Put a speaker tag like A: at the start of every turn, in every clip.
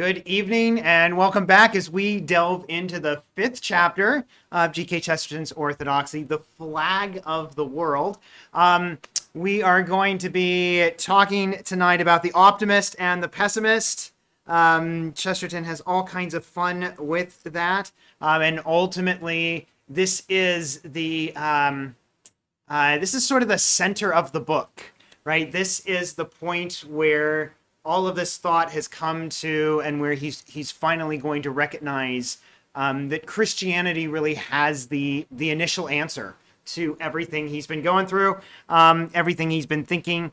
A: Good evening and welcome back as we delve into the fifth chapter of G.K. Chesterton's Orthodoxy, the flag of the world. We are going to be talking tonight about the optimist and the pessimist. Chesterton has all kinds of fun with that. And ultimately, this is this is sort of the center of the book, right? This is the point where all of this thought has come to, and where he's finally going to recognize that Christianity really has the initial answer to everything he's been going through, everything he's been thinking,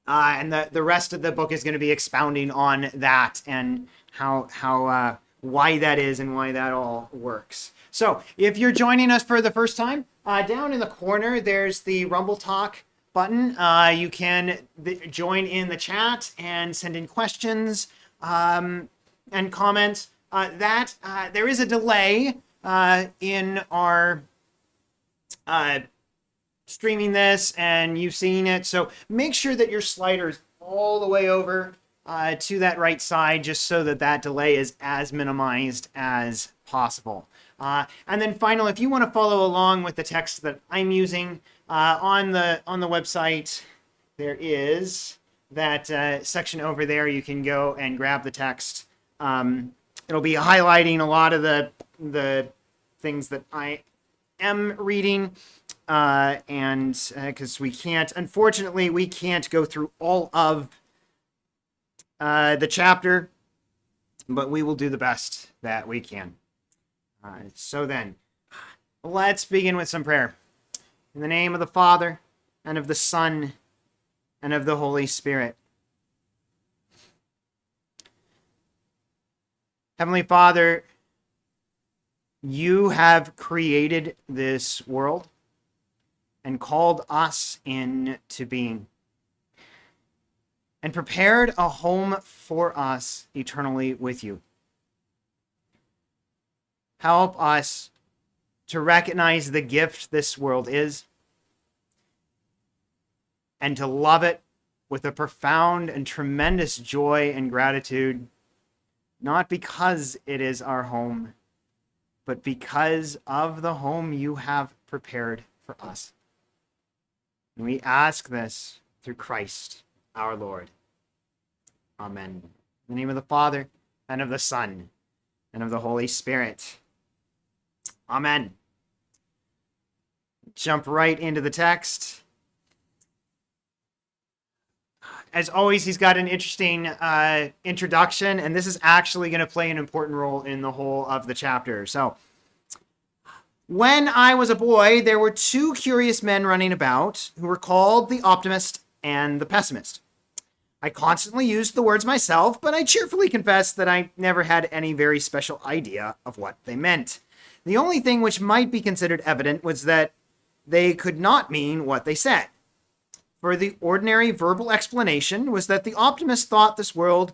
A: and the rest of the book is going to be expounding on that and how why that is and why that all works. So if you're joining us for the first time, down in the corner there's the Rumble Talk button. You can join in the chat and send in questions and comments. There is a delay in our streaming this, and you've seen it. So make sure that your slider is all the way over to that right side, just so that delay is as minimized as possible. And then finally, if you want to follow along with the text that I'm using, on the website, there is that section over there. You can go and grab the text. It'll be highlighting a lot of the things that I am reading, and because unfortunately, we can't go through all of the chapter, but we will do the best that we can. So then, let's begin with some prayer. In the name of the Father, and of the Son, and of the Holy Spirit. Heavenly Father, you have created this world and called us into being, and prepared a home for us eternally with you. Help us to recognize the gift this world is, and to love it with a profound and tremendous joy and gratitude, not because it is our home, but because of the home you have prepared for us. And we ask this through Christ our Lord. Amen. In the name of the Father, and of the Son, and of the Holy Spirit. Amen. Jump right into the text. As always, he's got an interesting introduction, and this is actually going to play an important role in the whole of the chapter. So, when I was a boy, there were two curious men running about who were called the optimist and the pessimist. I constantly used the words myself, but I cheerfully confess that I never had any very special idea of what they meant. The only thing which might be considered evident was that they could not mean what they said. For the ordinary verbal explanation was that the optimist thought this world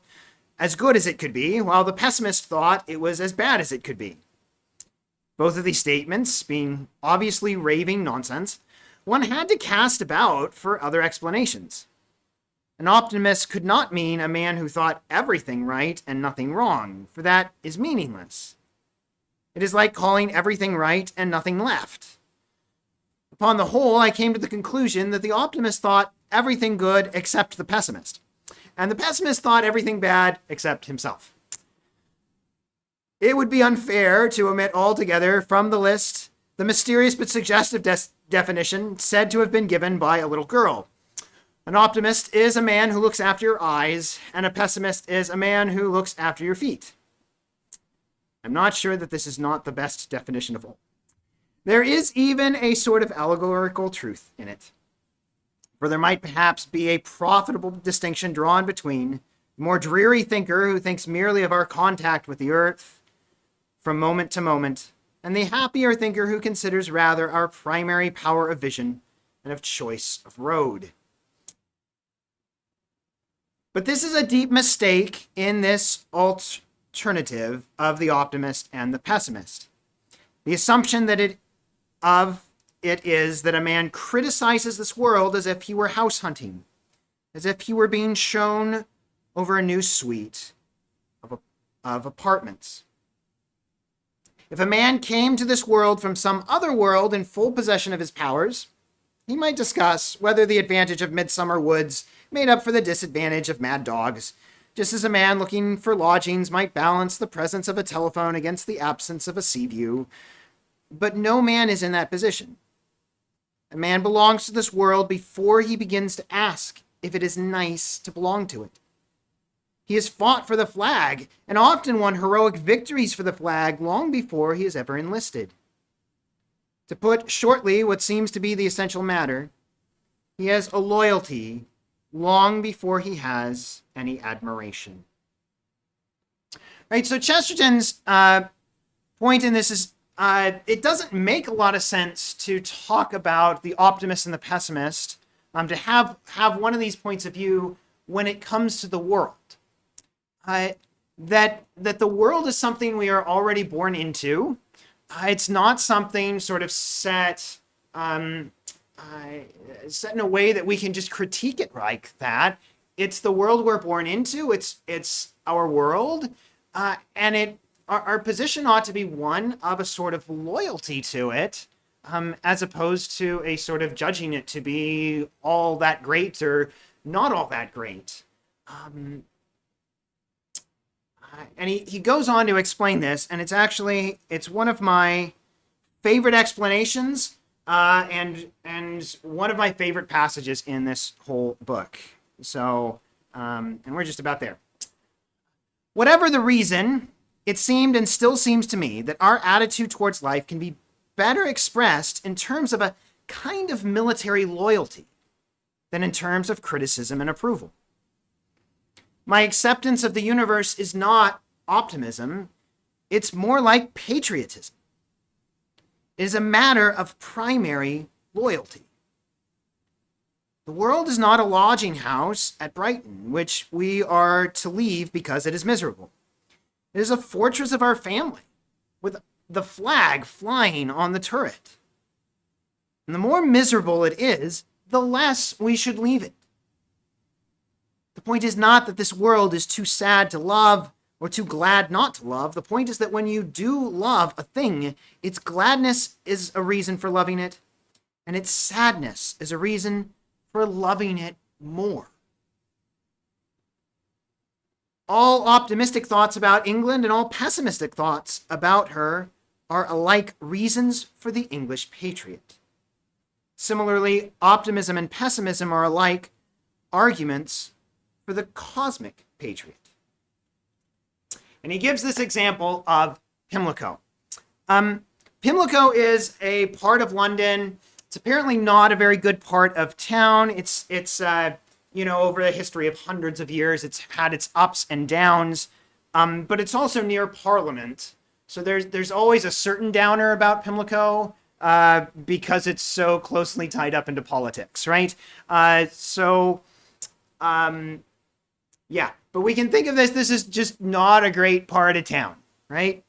A: as good as it could be, while the pessimist thought it was as bad as it could be. Both of these statements being obviously raving nonsense, one had to cast about for other explanations. An optimist could not mean a man who thought everything right and nothing wrong, for that is meaningless. It is like calling everything right and nothing left. Upon the whole, I came to the conclusion that the optimist thought everything good except the pessimist, and the pessimist thought everything bad except himself. It would be unfair to omit altogether from the list the mysterious but suggestive definition said to have been given by a little girl. An optimist is a man who looks after your eyes, and a pessimist is a man who looks after your feet. I'm not sure that this is not the best definition of all. There is even a sort of allegorical truth in it. For there might perhaps be a profitable distinction drawn between the more dreary thinker who thinks merely of our contact with the earth from moment to moment, and the happier thinker who considers rather our primary power of vision and of choice of road. But this is a deep mistake in this alternative of the optimist and the pessimist. The assumption that it is that a man criticizes this world as if he were house hunting, as if he were being shown over a new suite of of apartments. If a man came to this world from some other world in full possession of his powers, he might discuss whether the advantage of midsummer woods made up for the disadvantage of mad dogs, just as a man looking for lodgings might balance the presence of a telephone against the absence of a sea view. But no man is in that position. A man belongs to this world before he begins to ask if it is nice to belong to it. He has fought for the flag and often won heroic victories for the flag long before he has ever enlisted. To put shortly what seems to be the essential matter, he has a loyalty long before he has any admiration. Right, so Chesterton's point in this is it doesn't make a lot of sense to talk about the optimist and the pessimist, to have one of these points of view when it comes to the world. That the world is something we are already born into. It's not something sort of set in a way that we can just critique it like that. It's the world we're born into. It's our world, and our position ought to be one of a sort of loyalty to it, as opposed to a sort of judging it to be all that great or not all that great. And he goes on to explain this, and it's one of my favorite explanations, and one of my favorite passages in this whole book. So, and we're just about there. Whatever the reason, it seemed and still seems to me that our attitude towards life can be better expressed in terms of a kind of military loyalty than in terms of criticism and approval. My acceptance of the universe is not optimism. It's more like patriotism. It is a matter of primary loyalty. The world is not a lodging house at Brighton, which we are to leave because it is miserable. It is a fortress of our family, with the flag flying on the turret. And the more miserable it is, the less we should leave it. The point is not that this world is too sad to love or too glad not to love. The point is that when you do love a thing, its gladness is a reason for loving it, and its sadness is a reason for loving it more. All optimistic thoughts about England and all pessimistic thoughts about her are alike reasons for the English patriot. Similarly, optimism and pessimism are alike arguments for the cosmic patriot. And he gives this example of Pimlico. Pimlico is a part of London. It's apparently not a very good part of town. It's over a history of hundreds of years, it's had its ups and downs, but it's also near Parliament. So there's always a certain downer about Pimlico because it's so closely tied up into politics, right? Yeah, but we can think of this is just not a great part of town, right?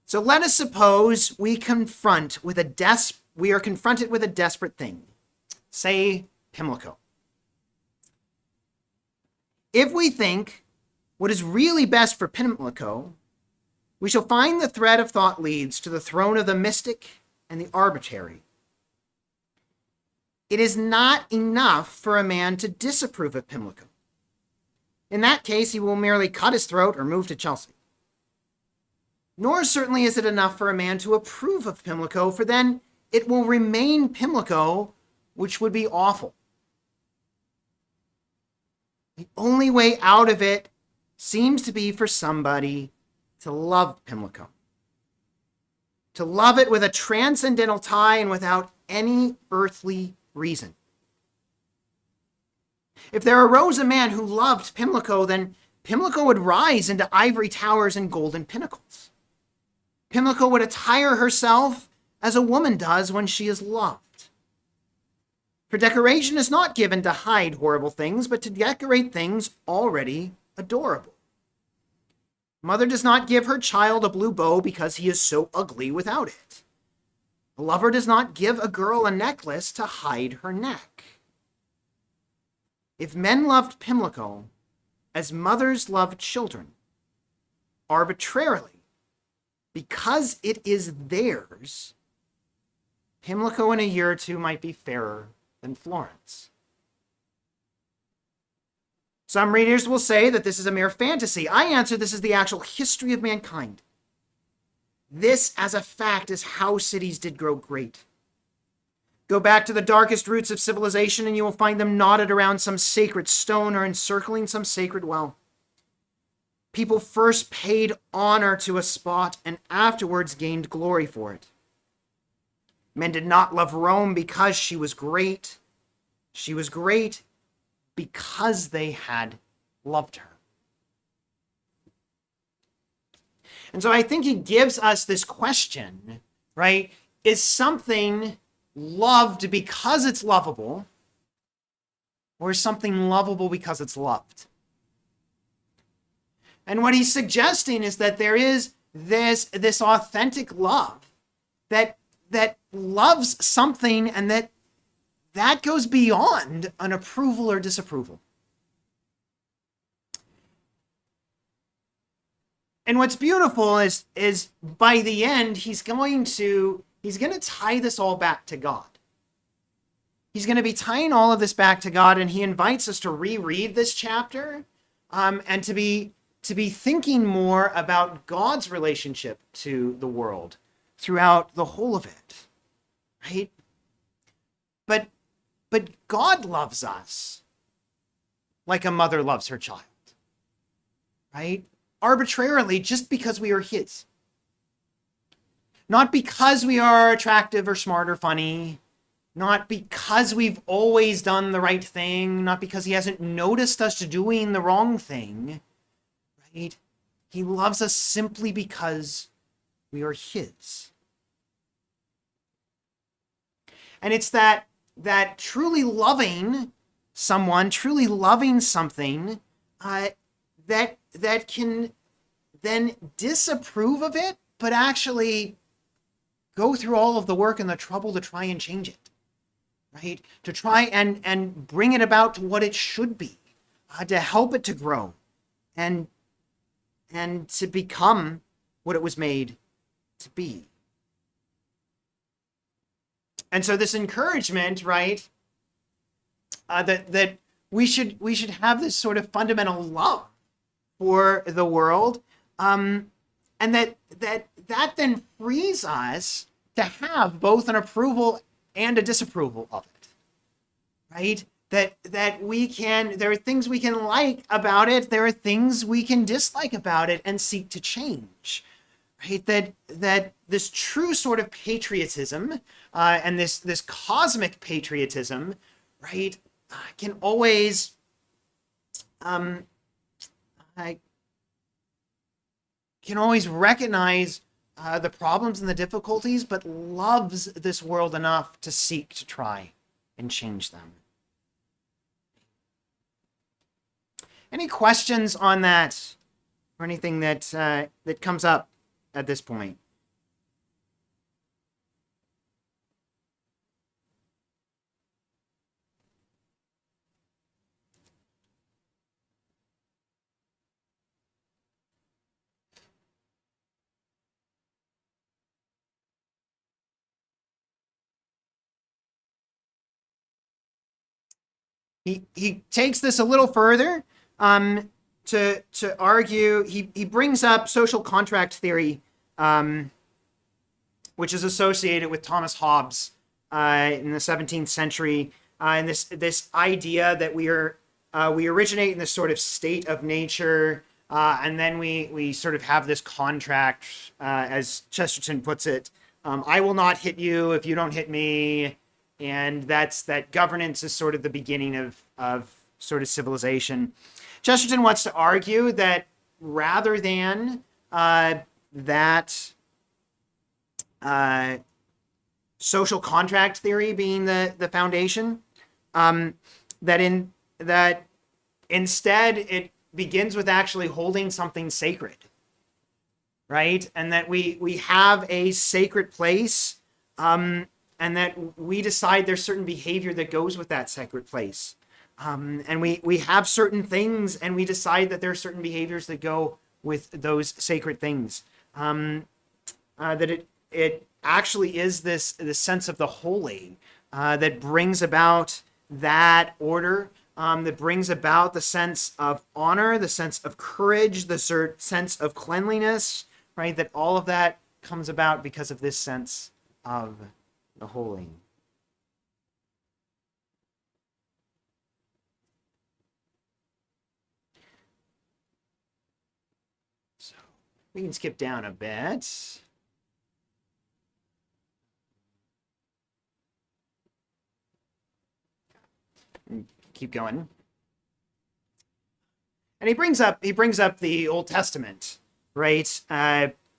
A: So let us suppose we are confronted with a desperate thing, say Pimlico. If we think what is really best for Pimlico, we shall find the thread of thought leads to the throne of the mystic and the arbitrary. It is not enough for a man to disapprove of Pimlico. In that case, he will merely cut his throat or move to Chelsea. Nor certainly is it enough for a man to approve of Pimlico, for then it will remain Pimlico, which would be awful. The only way out of it seems to be for somebody to love Pimlico. To love it with a transcendental tie and without any earthly reason. If there arose a man who loved Pimlico, then Pimlico would rise into ivory towers and golden pinnacles. Pimlico would attire herself as a woman does when she is loved. For decoration is not given to hide horrible things, but to decorate things already adorable. Mother does not give her child a blue bow because he is so ugly without it. A lover does not give a girl a necklace to hide her neck. If men loved Pimlico as mothers love children, arbitrarily. Because it is theirs, Pimlico in a year or two might be fairer than Florence. Some readers will say that this is a mere fantasy. I answer this is the actual history of mankind. This, as a fact, is how cities did grow great. Go back to the darkest roots of civilization and you will find them knotted around some sacred stone or encircling some sacred well. People first paid honor to a spot and afterwards gained glory for it. Men did not love Rome because she was great. She was great because they had loved her. And so I think he gives us this question, right? Is something loved because it's lovable, or is something lovable because it's loved? And what he's suggesting is that there is this authentic love that loves something, and that goes beyond an approval or disapproval. And what's beautiful is by the end, he's going to tie this all back to God. He's going to be tying all of this back to God, and he invites us to reread this chapter and to be thinking more about God's relationship to the world throughout the whole of it, right? But God loves us like a mother loves her child, right? Arbitrarily, just because we are his. Not because we are attractive or smart or funny, not because we've always done the right thing, not because he hasn't noticed us doing the wrong thing, right? He loves us simply because we are his. And it's that truly loving someone, truly loving something, that can then disapprove of it, but actually go through all of the work and the trouble to try and change it, right? To try and bring it about to what it should be, to help it to grow and to become what it was made to be. And so this encouragement, right, that we should have this sort of fundamental love for the world, and that then frees us to have both an approval and a disapproval of it, right? That we can, there are things we can like about it, there are things we can dislike about it and seek to change, right? That this true sort of patriotism and this cosmic patriotism, right, can always recognize the problems and the difficulties, but loves this world enough to seek to try and change them. Any questions on that, or anything that comes up at this point? He takes this a little further to argue. He brings up social contract theory, which is associated with Thomas Hobbes in the 17th century, and this idea that we originate in this sort of state of nature, and then we sort of have this contract, as Chesterton puts it. I will not hit you if you don't hit me. And that governance is sort of the beginning of sort of civilization. Chesterton wants to argue that rather than that social contract theory being the foundation, that instead it begins with actually holding something sacred, right? And that we have a sacred place, and that we decide there's certain behavior that goes with that sacred place. And we have certain things, and we decide that there are certain behaviors that go with those sacred things. That it actually is this sense of the holy that brings about that order, that brings about the sense of honor, the sense of courage, the sense of cleanliness, right? That all of that comes about because of this sense of the holy. So we can skip down a bit. Keep going. And he brings up the Old Testament, right?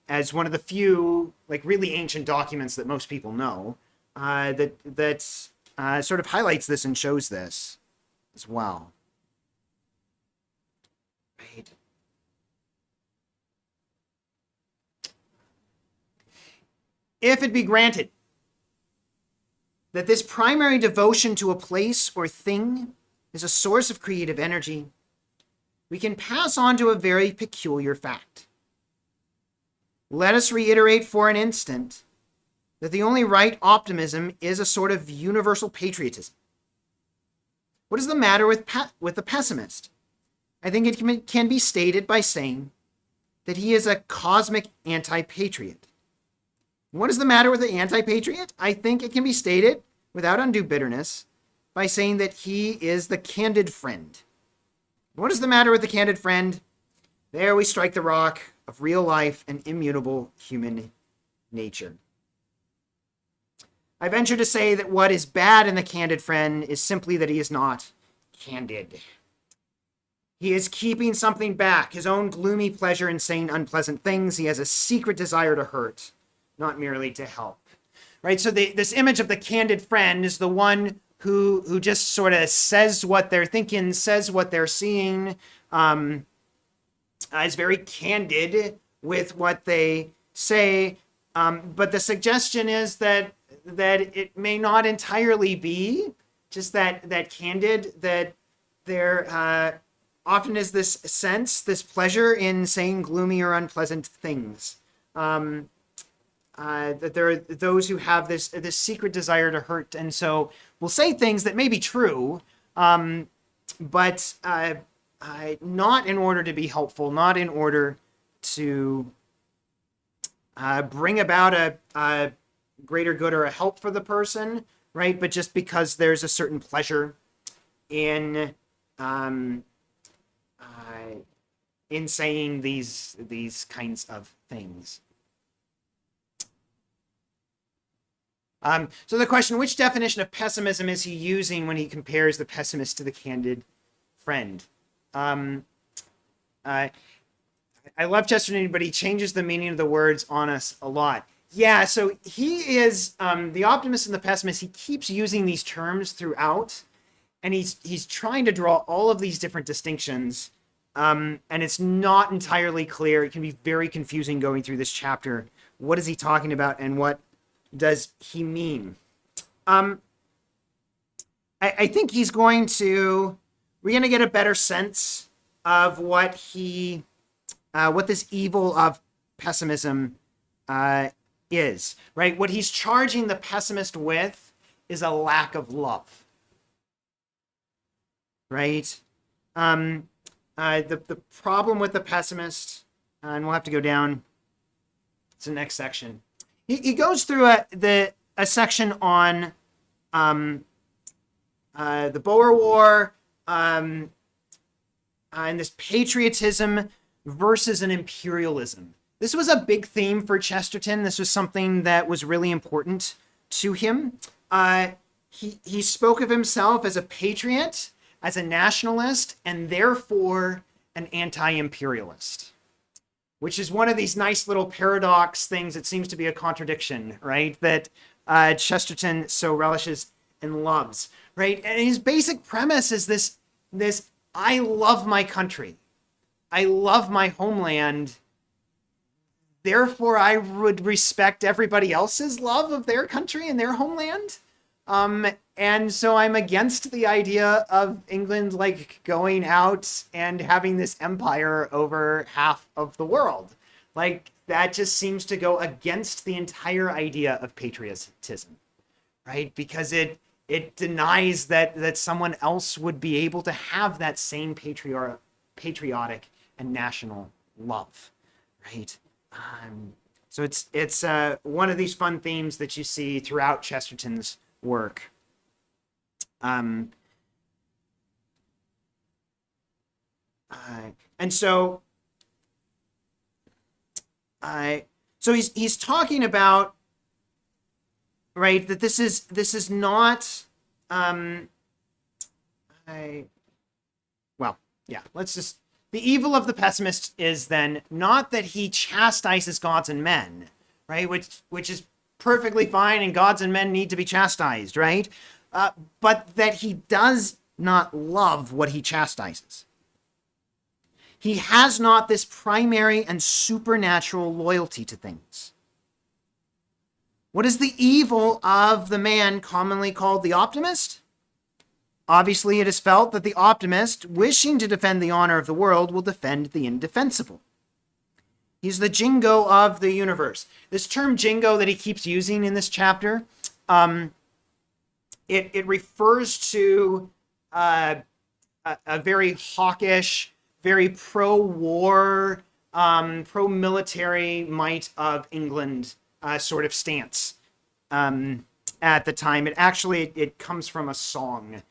A: As one of the few like really ancient documents that most people know, that sort of highlights this and shows this as well. Right. If it be granted that this primary devotion to a place or thing is a source of creative energy, we can pass on to a very peculiar fact. Let us reiterate for an instant that the only right optimism is a sort of universal patriotism. What is the matter with the pessimist? I think it can be stated by saying that he is a cosmic anti-patriot. What is the matter with the anti-patriot? I think it can be stated without undue bitterness by saying that he is the candid friend. What is the matter with the candid friend? There we strike the rock of real life and immutable human nature. I venture to say that what is bad in the candid friend is simply that he is not candid. He is keeping something back, his own gloomy pleasure in saying unpleasant things. He has a secret desire to hurt, not merely to help. Right? So this image of the candid friend is the one who just sort of says what they're thinking, says what they're seeing, is very candid with what they say. But the suggestion is that it may not entirely be just that candid, that there often is this sense, this pleasure in saying gloomy or unpleasant things. That there are those who have this secret desire to hurt, and so will say things that may be true, but not in order to be helpful, not in order to bring about a greater good or a help for the person, right? But just because there's a certain pleasure in saying these kinds of things. So the question, which definition of pessimism is he using when he compares the pessimist to the candid friend? I love Chesterton, but he changes the meaning of the words on us a lot. Yeah, so he is the optimist and the pessimist. He keeps using these terms throughout, and he's trying to draw all of these different distinctions, and it's not entirely clear. It can be very confusing going through this chapter. What is he talking about, and what does he mean? I think we're going to get a better sense of what this evil of pessimism is, right? What he's charging the pessimist with is a lack of love, right? The problem with the pessimist, and we'll have to go down to the next section. He goes through a section on the Boer War and this patriotism versus an imperialism. This was a big theme for Chesterton. This was something that was really important to him. He spoke of himself as a patriot, as a nationalist, and therefore an anti-imperialist, which is one of these nice little paradox things. It seems to be a contradiction, right? That Chesterton so relishes and loves, right? And his basic premise is this I love my country. I love my homeland. Therefore, I would respect everybody else's love of their country and their homeland. And so I'm against the idea of England like going out and having this empire over half of the world. Like that just seems to go against the entire idea of patriotism, right? Because it denies that someone else would be able to have that same patriotic and national love, right? So it's one of these fun themes that you see throughout Chesterton's work. Um, and so, so he's talking about, right, that this is not, well, yeah, let's just, the evil of the pessimist is then not that he chastises gods and men, right, which is perfectly fine, and gods and men need to be chastised, right, but that he does not love what he chastises. He has not this primary and supernatural loyalty to things. What is the evil of the man commonly called the optimist? Obviously, it is felt that the optimist, wishing to defend the honor of the world, will defend the indefensible. He's the jingo of the universe. This term jingo that he keeps using in this chapter, it refers to a very hawkish, very pro-war, pro-military might of England sort of stance at the time. It actually it comes from a song,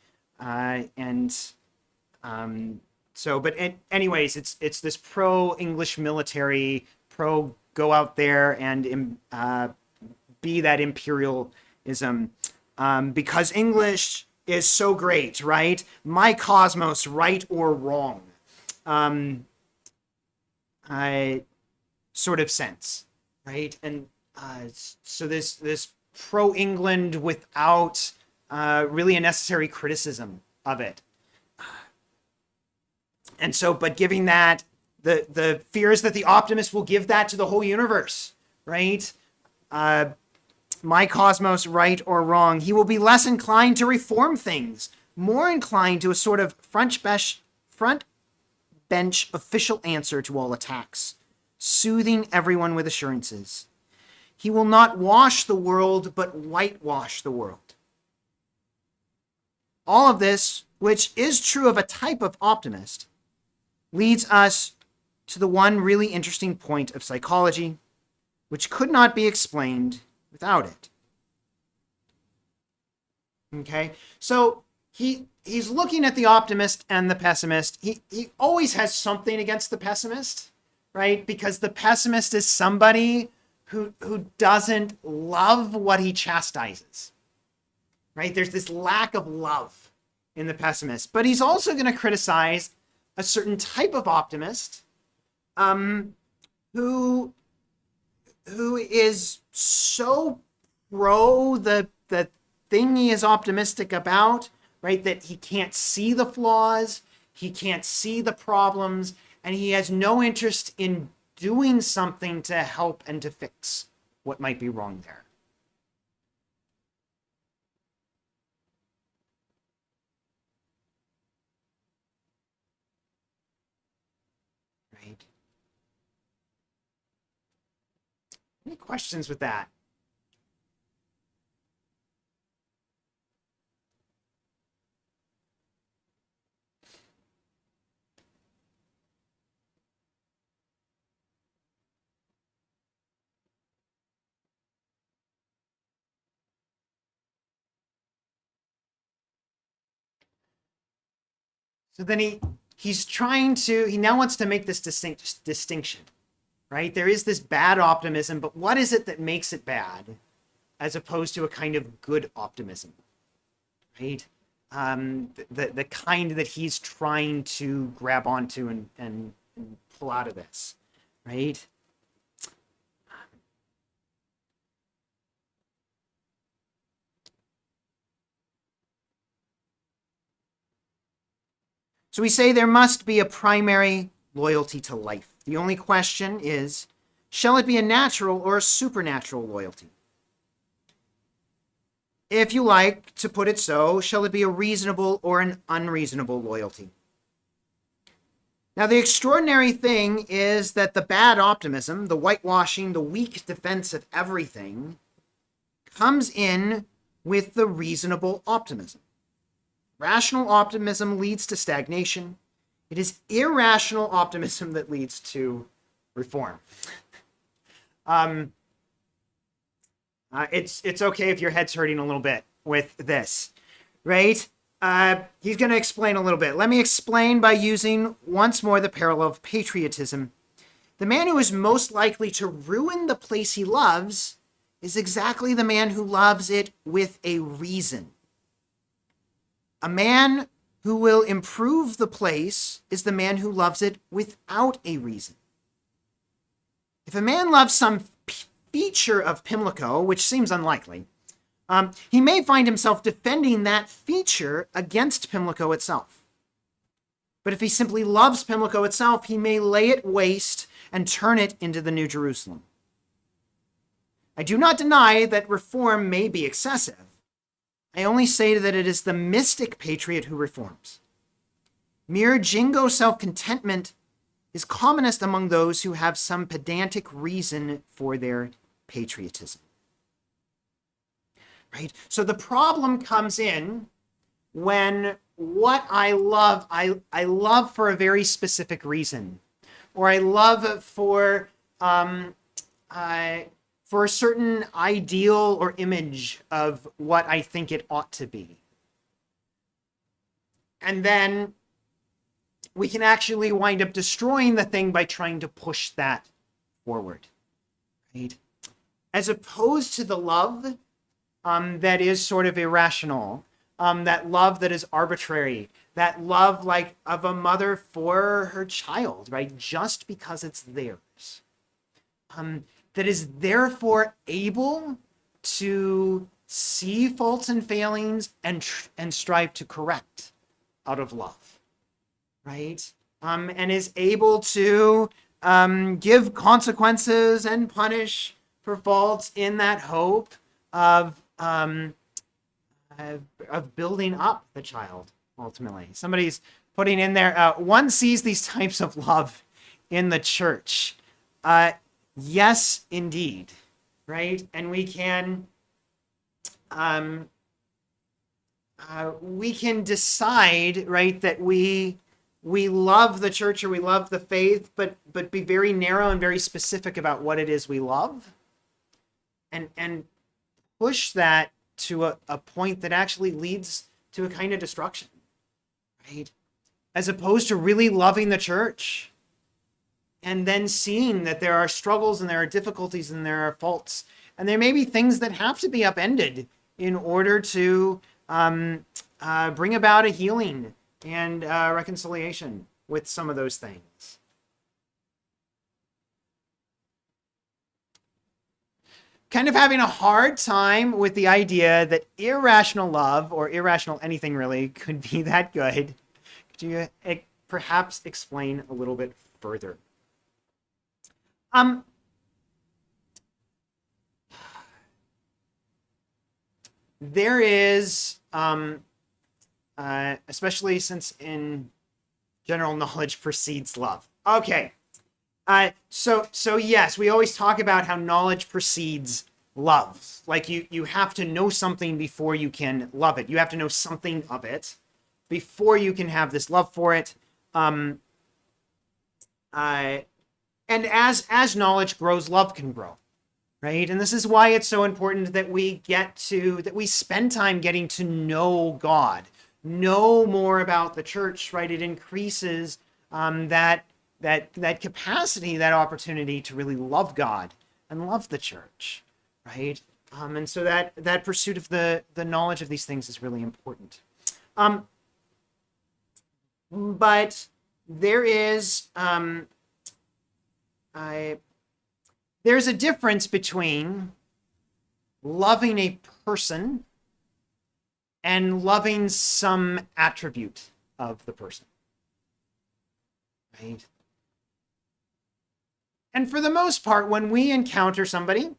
A: anyways, it's this pro-English military, pro go out there and be that imperialism, because English is so great, right? My cosmos, right or wrong, sort of sense, right? And so this pro-England without really a necessary criticism of it. And so, but giving that, the fear is that the optimist will give that to the whole universe, right? My cosmos, right or wrong. He will be less inclined to reform things, more inclined to a sort of front bench official answer to all attacks, soothing everyone with assurances. He will not wash the world, but whitewash the world. All of this, which is true of a type of optimist, leads us to the one really interesting point of psychology, which could not be explained without it. Okay, so he's looking at the optimist and the pessimist. He always has something against the pessimist, right? Because the pessimist is somebody who doesn't love what he chastises, right? There's this lack of love in the pessimist. But he's also going to criticize a certain type of optimist who is so pro the thing he is optimistic about, right, that he can't see the flaws, he can't see the problems, and he has no interest in doing something to help and to fix what might be wrong there. Right? Any questions with that? So then he now wants to make this distinction, right? There is this bad optimism, but what is it that makes it bad as opposed to a kind of good optimism, right? The kind that he's trying to grab onto and pull out of this, right? So we say there must be a primary loyalty to life. The only question is, shall it be a natural or a supernatural loyalty? if you like to put it so, shall it be a reasonable or an unreasonable loyalty? Now, the extraordinary thing is that the bad optimism, the whitewashing, the weak defense of everything, comes in with the reasonable optimism. Rational optimism leads to stagnation. It is irrational optimism that leads to reform. It's okay if your head's hurting a little bit with this, right? He's going to explain a little bit. Let me explain by using once more the parallel of patriotism. The man who is most likely to ruin the place he loves is exactly the man who loves it with a reason. A man who will improve the place is the man who loves it without a reason. If a man loves some feature of Pimlico, which seems unlikely, he may find himself defending that feature against Pimlico itself. But if he simply loves Pimlico itself, he may lay it waste and turn it into the New Jerusalem. I do not deny that reform may be excessive. I only say that it is the mystic patriot who reforms. Mere jingo self-contentment is commonest among those who have some pedantic reason for their patriotism. Right? So the problem comes in when what I love for a very specific reason, or I love for a certain ideal or image of what I think it ought to be. And then we can actually wind up destroying the thing by trying to push that forward, right? As opposed to the love that is sort of irrational, that love that is arbitrary, that love like of a mother for her child, right? Just because it's theirs. That is therefore able to see faults and failings and strive to correct out of love, right? And is able to give consequences and punish for faults in that hope of building up the child, ultimately. Somebody's putting in there, one sees these types of love in the church. Yes, indeed, right? And we can decide, right, that we love the church or we love the faith, but be very narrow and very specific about what it is we love, and push that to a point that actually leads to a kind of destruction, right? As opposed to really loving the church and then seeing that there are struggles and there are difficulties and there are faults. And there may be things that have to be upended in order to bring about a healing and reconciliation with some of those things. Kind of having a hard time with the idea that irrational love, or irrational anything really, could be that good. Could you perhaps explain a little bit further? There is, especially since in general knowledge precedes love. Okay. So yes, we always talk about how knowledge precedes love. Like you have to know something before you can love it. You have to know something of it before you can have this love for it. And as knowledge grows, love can grow, right? And this is why it's so important that we spend time getting to know God, know more about the church, right? It increases that capacity, that opportunity to really love God and love the church, right? And so that pursuit of the knowledge of these things is really important. But there is there's a difference between loving a person and loving some attribute of the person, right? And for the most part, when we encounter somebody,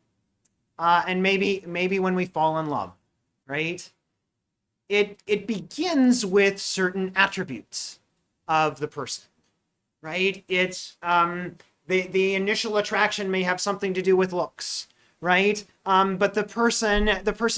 A: and maybe when we fall in love, right? It begins with certain attributes of the person, right? It's the initial attraction may have something to do with looks, right? But the person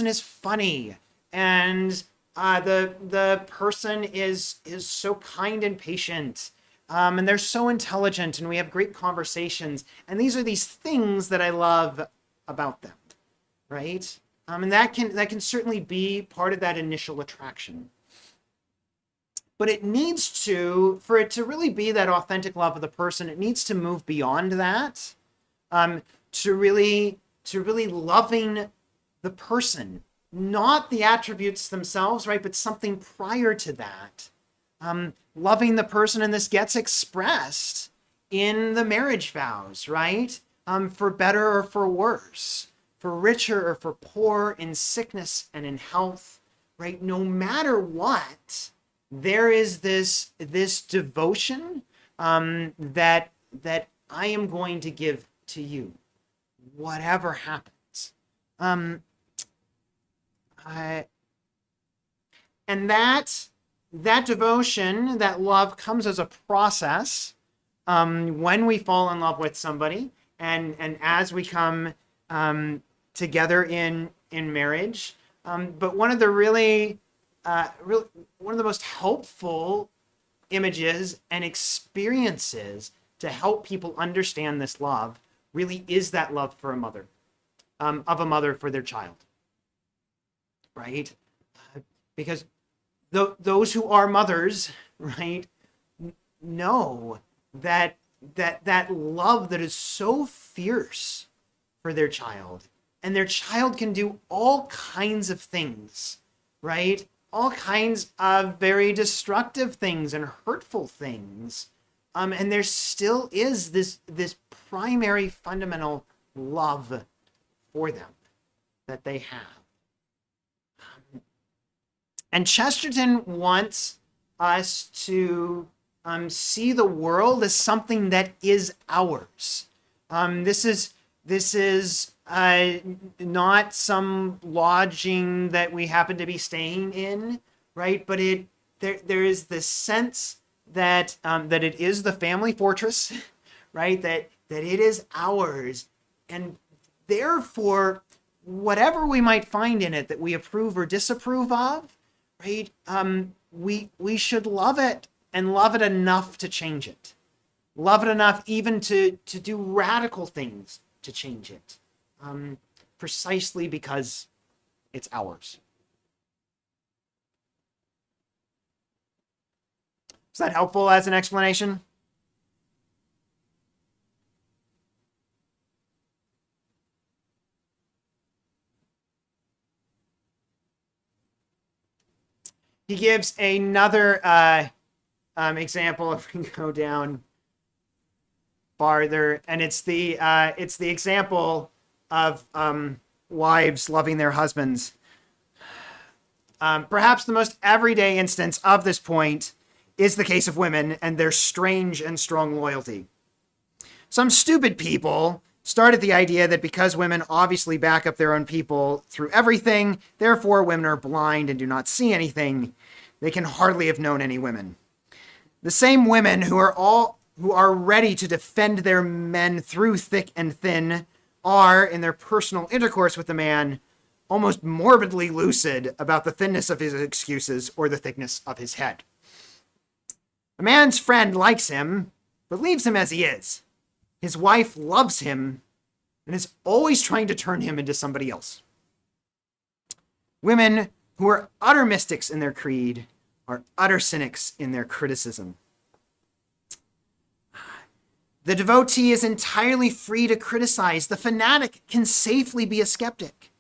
A: is funny, and the person is so kind and patient, and they're so intelligent, and we have great conversations, and these are these things that I love about them, right? And that can certainly be part of that initial attraction. But it needs to, for it to really be that authentic love of the person, it needs to move beyond that, to really loving the person, not the attributes themselves, right? But something prior to that. Loving the person, and this gets expressed in the marriage vows, right? For better or for worse, for richer or for poor, in sickness and in health, right? No matter what, there is this devotion that I am going to give to you, whatever happens. And that devotion, that love, comes as a process when we fall in love with somebody, and as we come together in marriage. But one of the one of the most helpful images and experiences to help people understand this love really is that love for a mother, of a mother for their child, right? Because those who are mothers, right, know that love that is so fierce for their child, and their child can do all kinds of things, right? All kinds of very destructive things and hurtful things. And there still is this primary fundamental love for them that they have. And Chesterton wants us to see the world as something that is ours. This is not some lodging that we happen to be staying in, right? But there is this sense that it is the family fortress, right? That it is ours, and therefore, whatever we might find in it that we approve or disapprove of, right? We should love it, and love it enough to change it. Love it enough even to do radical things to change it. Precisely because it's ours. Is that helpful as an explanation? He gives another example if we go down farther, and it's the example of wives loving their husbands. Perhaps the most everyday instance of this point is the case of women and their strange and strong loyalty. Some stupid people started the idea that because women obviously back up their own people through everything, therefore women are blind and do not see anything. They can hardly have known any women. The same women who are ready to defend their men through thick and thin are, in their personal intercourse with the man, almost morbidly lucid about the thinness of his excuses or the thickness of his head. A man's friend likes him, but leaves him as he is. His wife loves him and is always trying to turn him into somebody else. Women who are utter mystics in their creed are utter cynics in their criticism. The devotee is entirely free to criticize. The fanatic can safely be a skeptic.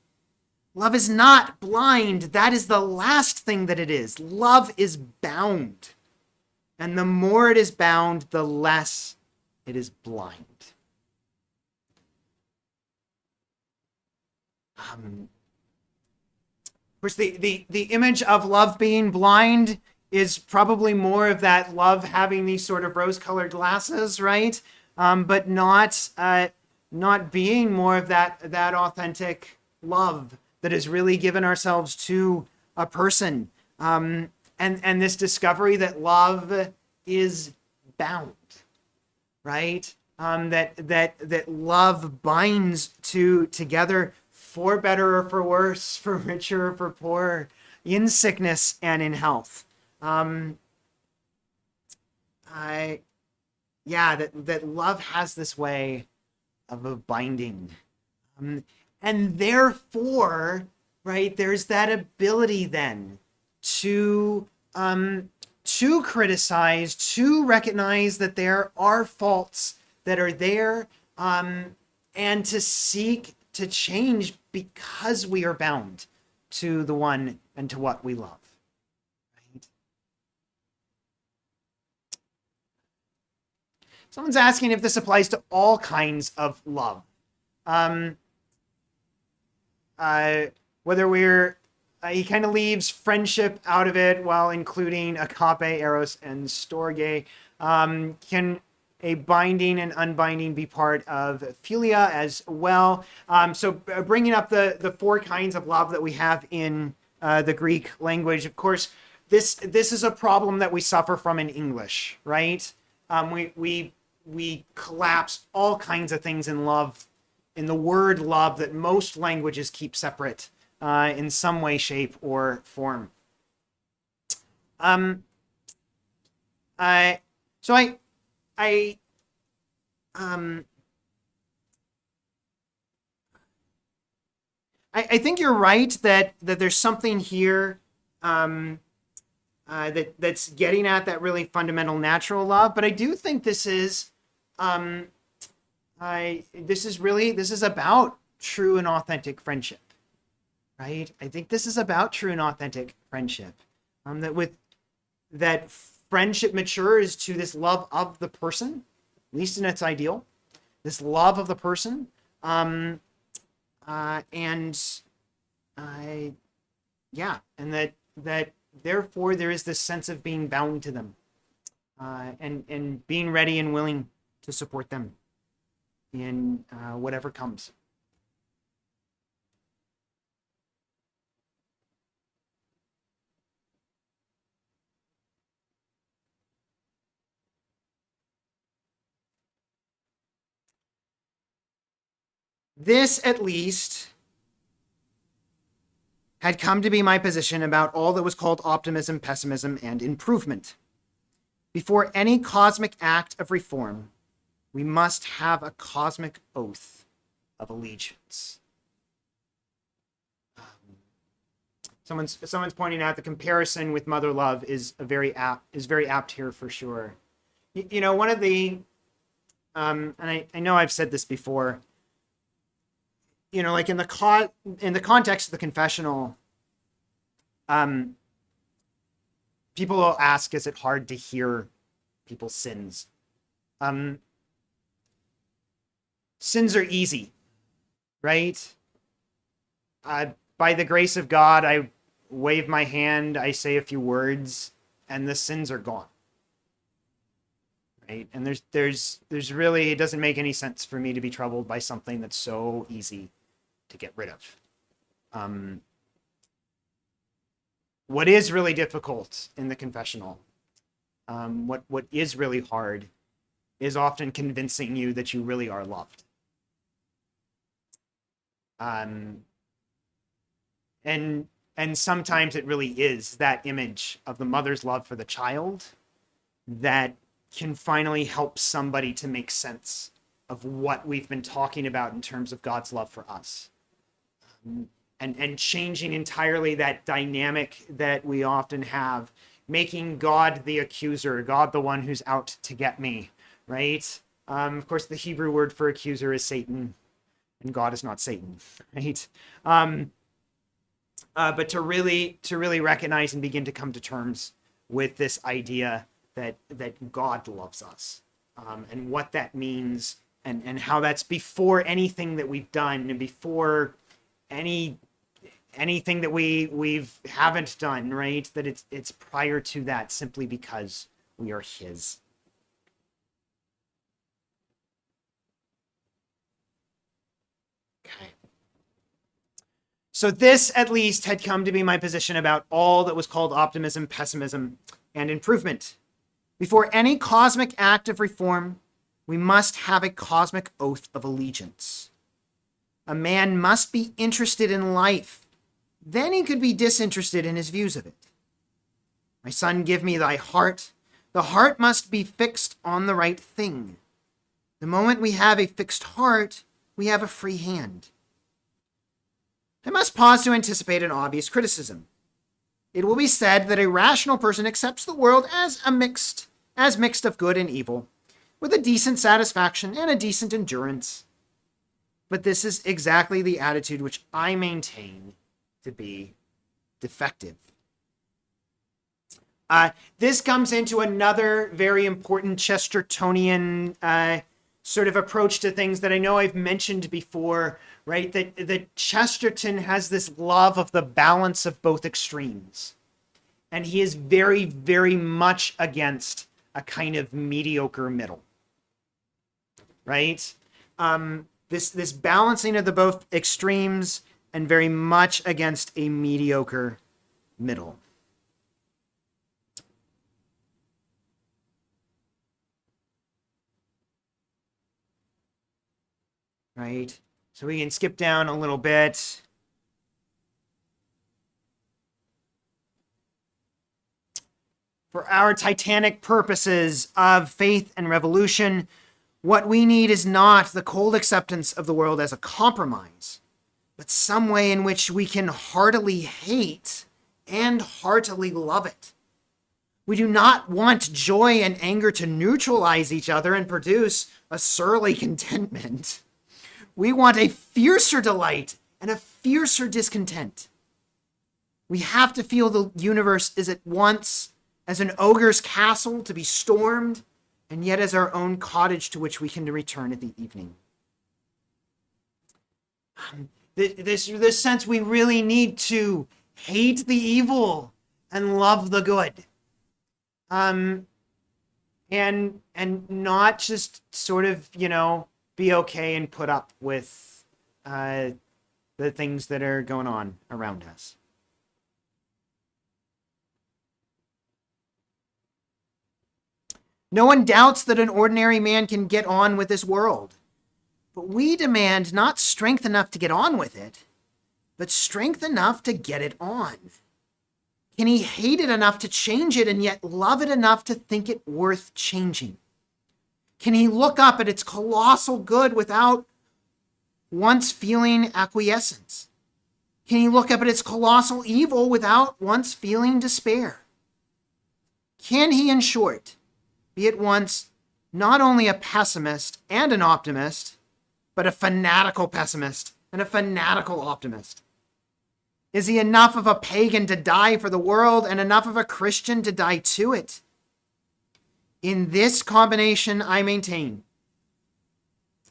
A: Love is not blind. That is the last thing that it is. Love is bound. And the more it is bound, the less it is blind. Of course, the image of love being blind is probably more of that love having these sort of rose-colored glasses, right? But not being more of that authentic love that has really given ourselves to a person. And this discovery that love is bound, right? That love binds together for better or for worse, for richer or for poorer, in sickness and in health. That love has this way of a binding. And therefore, right, there's that ability then to criticize, to recognize that there are faults that are there, and to seek to change because we are bound to the one and to what we love. Right? Someone's asking if this applies to all kinds of love. Whether we're he kind of leaves friendship out of it while including agape, eros, and storge. Can a binding and unbinding be part of philia as well? So bringing up the four kinds of love that we have in the Greek language. Of course, this is a problem that we suffer from in English, right? We collapse all kinds of things in love, in the word love, that most languages keep separate in some way, shape, or form. I think you're right that there's something here that's getting at that really fundamental natural love, but I do think this is this is about true and authentic friendship, right? I think this is about true and authentic friendship. That friendship matures to this love of the person, at least in its ideal, this love of the person, and that therefore there is this sense of being bound to them, and being ready and willing to support them in whatever comes. This, at least, had come to be my position about all that was called optimism, pessimism, and improvement. Before any cosmic act of reform, we must have a cosmic oath of allegiance. Someone's pointing out the comparison with mother love is very apt here for sure. You know, one of the and I know I've said this before. You know, like in the context of the confessional, people will ask, is it hard to hear people's sins? Sins are easy, right? By the grace of God, I wave my hand, I say a few words, and the sins are gone. Right? And there's really, it doesn't make any sense for me to be troubled by something that's so easy to get rid of. What is really difficult in the confessional, what is really hard, is often convincing you that you really are loved. And sometimes it really is that image of the mother's love for the child that can finally help somebody to make sense of what we've been talking about in terms of God's love for us. And changing entirely that dynamic that we often have, making God the accuser, God the one who's out to get me, right? Of course, the Hebrew word for accuser is Satan, and God is not Satan, right? But to really recognize and begin to come to terms with this idea that God loves us, and what that means, and how that's before anything that we've done, and before anything that we haven't done, right? That it's prior to that, simply because we are His. So this, at least, had come to be my position about all that was called optimism, pessimism, and improvement. Before any cosmic act of reform, we must have a cosmic oath of allegiance. A man must be interested in life. Then he could be disinterested in his views of it. My son, give me thy heart. The heart must be fixed on the right thing. The moment we have a fixed heart, we have a free hand. I must pause to anticipate an obvious criticism. It will be said that a rational person accepts the world as mixed of good and evil, with a decent satisfaction and a decent endurance. But this is exactly the attitude which I maintain to be defective. This comes into another very important Chestertonian sort of approach to things that I know I've mentioned before, right? That Chesterton has this love of the balance of both extremes. And he is very, very much against a kind of mediocre middle, right? This balancing of the both extremes, and very much against a mediocre middle. Right? So we can skip down a little bit. For our titanic purposes of faith and revolution, what we need is not the cold acceptance of the world as a compromise, but some way in which we can heartily hate and heartily love it. We do not want joy and anger to neutralize each other and produce a surly contentment. We want a fiercer delight and a fiercer discontent. We have to feel the universe is at once as an ogre's castle to be stormed, and yet as our own cottage to which we can return at the evening. This sense we really need to hate the evil and love the good. And not just sort of, be okay and put up with the things that are going on around us. No one doubts that an ordinary man can get on with this world, but we demand not strength enough to get on with it, but strength enough to get it on. Can he hate it enough to change it and yet love it enough to think it worth changing? Can he look up at its colossal good without once feeling acquiescence? Can he look up at its colossal evil without once feeling despair? Can he, in short, be at once not only a pessimist and an optimist, but a fanatical pessimist and a fanatical optimist? Is he enough of a pagan to die for the world and enough of a Christian to die to it? In this combination, I maintain,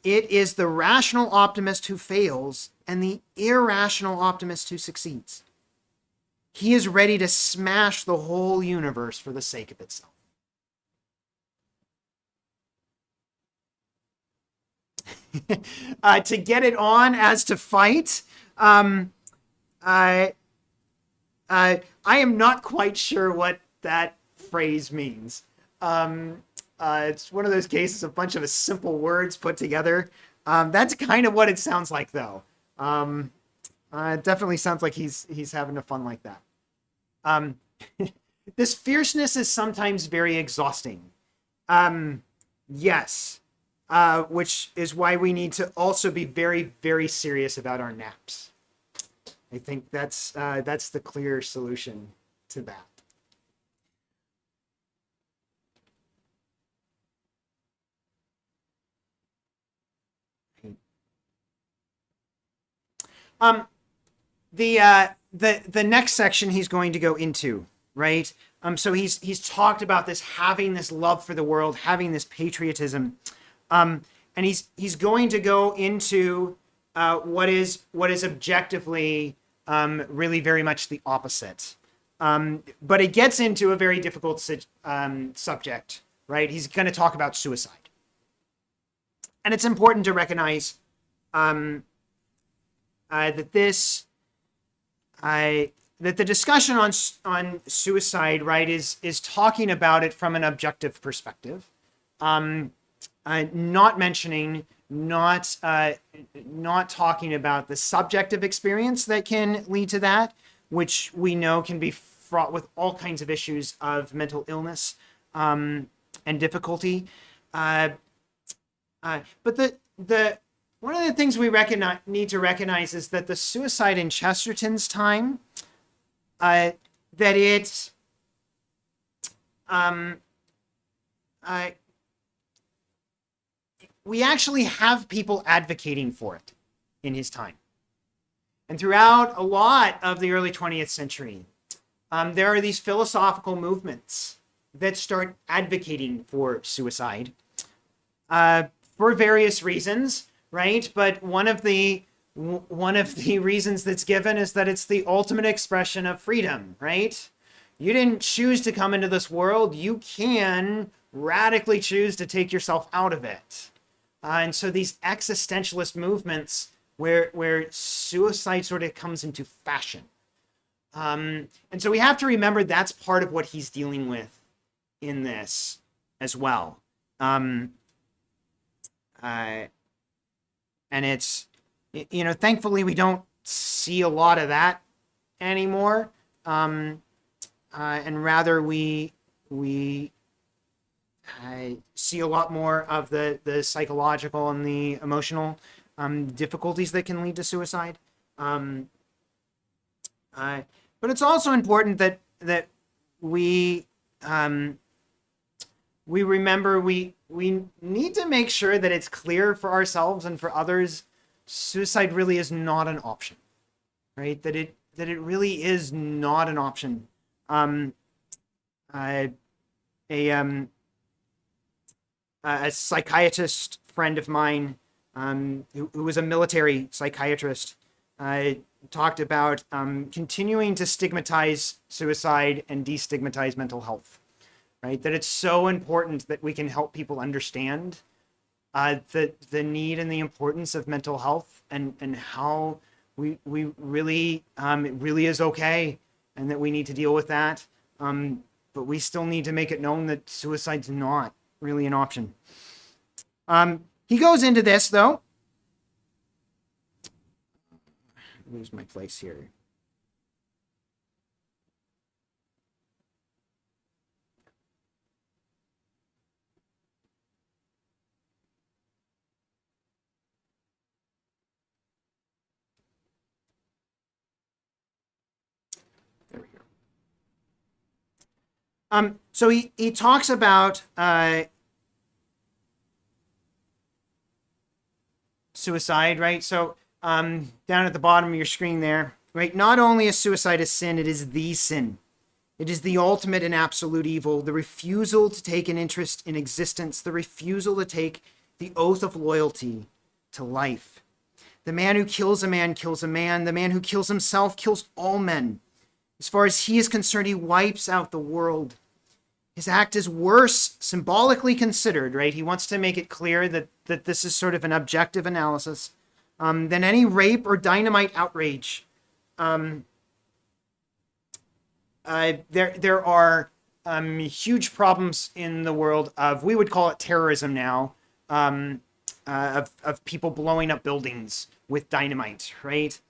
A: it is the rational optimist who fails and the irrational optimist who succeeds. He is ready to smash the whole universe for the sake of itself. To get it on as to fight, I am not quite sure what that phrase means. It's one of those cases, a bunch of simple words put together. That's kind of what it sounds like, though. It definitely sounds like he's having a fun like that. This fierceness is sometimes very exhausting. Yes. Which is why we need to also be very, very serious about our naps. I think that's the clear solution to that. The next section he's going to go into, right? So he's talked about this, having this love for the world, having this patriotism. And he's going to go into what is objectively really very much the opposite. But it gets into a very difficult subject, right? He's going to talk about suicide. And it's important to recognize that this that the discussion on suicide, right, is talking about it from an objective perspective, not mentioning, not talking about the subjective experience that can lead to that, which we know can be fraught with all kinds of issues of mental illness and difficulty. But the one of the things we need to recognize is that the suicide in Chesterton's time, that it we actually have people advocating for it in his time. And throughout a lot of the early 20th century, there are these philosophical movements that start advocating for suicide for various reasons, right? But one of the reasons that's given is that it's the ultimate expression of freedom, right? You didn't choose to come into this world. You can radically choose to take yourself out of it. And so these existentialist movements where suicide sort of comes into fashion. And so we have to remember that's part of what he's dealing with in this as well. And it's, thankfully we don't see a lot of that anymore. And rather we see a lot more of the psychological and the emotional difficulties that can lead to suicide. But it's also important that we remember we need to make sure that it's clear for ourselves and for others, suicide really is not an option, right? That it really is not an option. A psychiatrist friend of mine, who was a military psychiatrist, talked about continuing to stigmatize suicide and destigmatize mental health, right? That it's so important that we can help people understand the need and the importance of mental health and how we really, it really is okay and that we need to deal with that. But we still need to make it known that suicide's not really an option. He goes into this, though. Lose my place here. There we go. So he talks about suicide, right? So down at the bottom of your screen there, right? Not only is suicide a sin, it is the sin. It is the ultimate and absolute evil, the refusal to take an interest in existence, the refusal to take the oath of loyalty to life. The man who kills a man kills a man. The man who kills himself kills all men. As far as he is concerned, he wipes out the world. His act is worse, symbolically considered, right? He wants to make it clear that this is sort of an objective analysis, than any rape or dynamite outrage. There are huge problems in the world of, we would call it terrorism now, of people blowing up buildings with dynamite, right?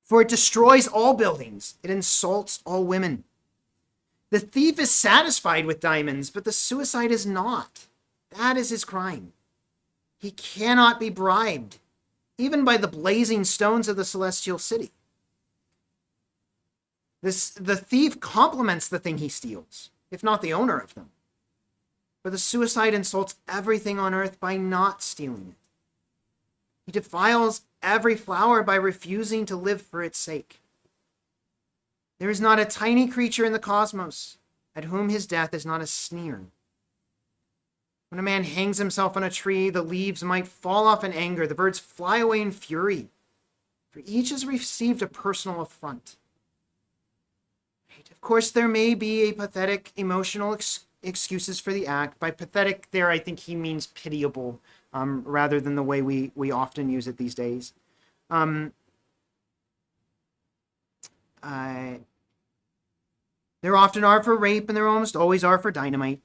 A: For it destroys all buildings. It insults all women. The thief is satisfied with diamonds, but the suicide is not. That is his crime. He cannot be bribed, even by the blazing stones of the celestial city. The thief compliments the thing he steals, if not the owner of them. But the suicide insults everything on earth by not stealing it. He defiles every flower by refusing to live for its sake. There is not a tiny creature in the cosmos at whom his death is not a sneer. When a man hangs himself on a tree, the leaves might fall off in anger, the birds fly away in fury, for each has received a personal affront. Right? Of course, there may be a pathetic emotional excuses for the act. By pathetic there, I think he means pitiable, rather than the way we often use it these days. there often are for rape, and there almost always are for dynamite.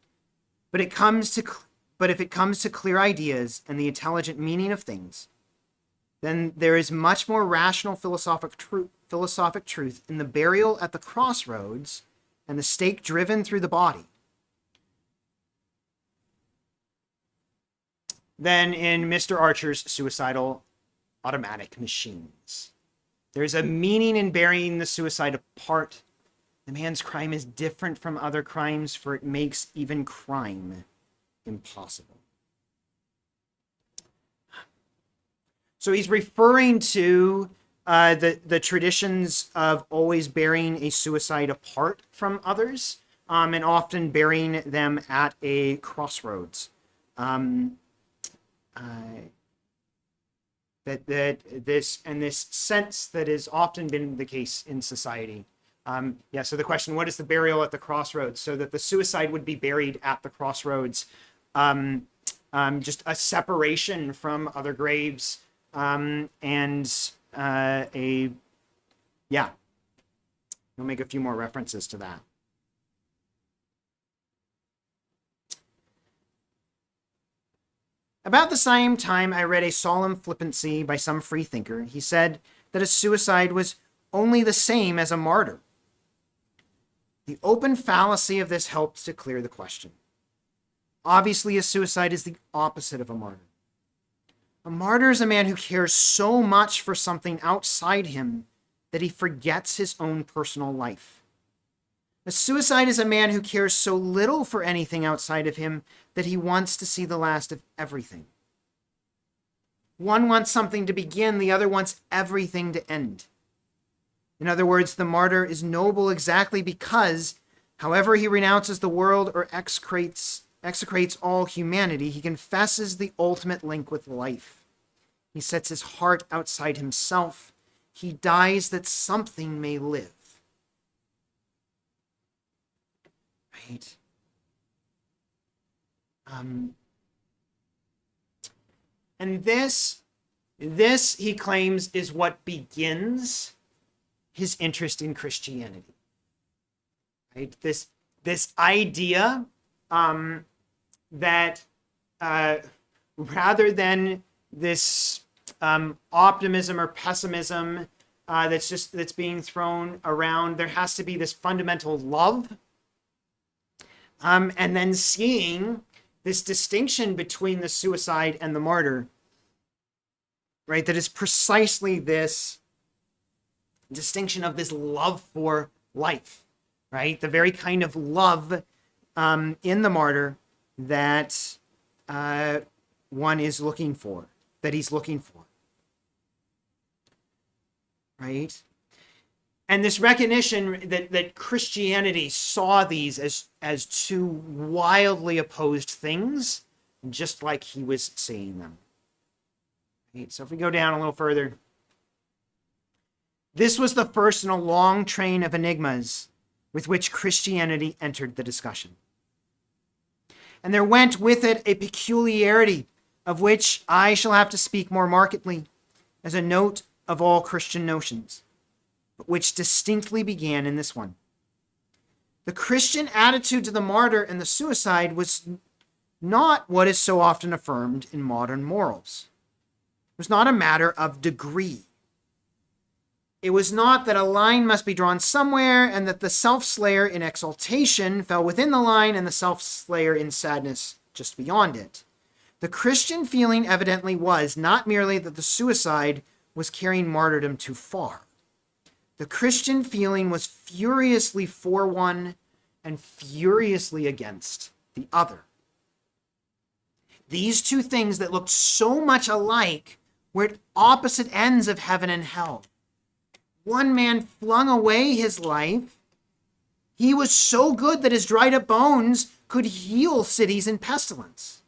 A: But if it comes to clear ideas and the intelligent meaning of things, then there is much more rational philosophic truth in the burial at the crossroads and the stake driven through the body than in Mr. Archer's suicidal automatic machines. There's a meaning in burying the suicide apart. The man's crime is different from other crimes, for it makes even crime impossible. So he's referring to the traditions of always burying a suicide apart from others, and often burying them at a crossroads. This sense that has often been the case in society. So the question, what is the burial at the crossroads? So that the suicide would be buried at the crossroads, just a separation from other graves, we'll make a few more references to that. About the same time, I read a solemn flippancy by some free thinker. He said that a suicide was only the same as a martyr. The open fallacy of this helps to clear the question. Obviously, a suicide is the opposite of a martyr. A martyr is a man who cares so much for something outside him that he forgets his own personal life. A suicide is a man who cares so little for anything outside of him that he wants to see the last of everything. One wants something to begin, the other wants everything to end. In other words, the martyr is noble exactly because, however he renounces the world or execrates all humanity, he confesses the ultimate link with life. He sets his heart outside himself. He dies that something may live. Right? And this, he claims, is what begins his interest in Christianity. Right? This idea that rather than this optimism or pessimism that's being thrown around, there has to be this fundamental love, and then seeing this distinction between the suicide and the martyr, right? That is precisely this distinction of this love for life, right? The very kind of love in the martyr that one is looking for, that he's looking for, right? And this recognition that Christianity saw these as two wildly opposed things, just like he was seeing them. Right? So if we go down a little further, this was the first in a long train of enigmas with which Christianity entered the discussion. And there went with it a peculiarity of which I shall have to speak more markedly as a note of all Christian notions, but which distinctly began in this one. The Christian attitude to the martyr and the suicide was not what is so often affirmed in modern morals. It was not a matter of degree. It was not that a line must be drawn somewhere and that the self-slayer in exaltation fell within the line and the self-slayer in sadness just beyond it. The Christian feeling evidently was not merely that the suicide was carrying martyrdom too far. The Christian feeling was furiously for one and furiously against the other. These two things that looked so much alike were at opposite ends of heaven and hell. One man flung away his life. He was so good that his dried up bones could heal cities in pestilence.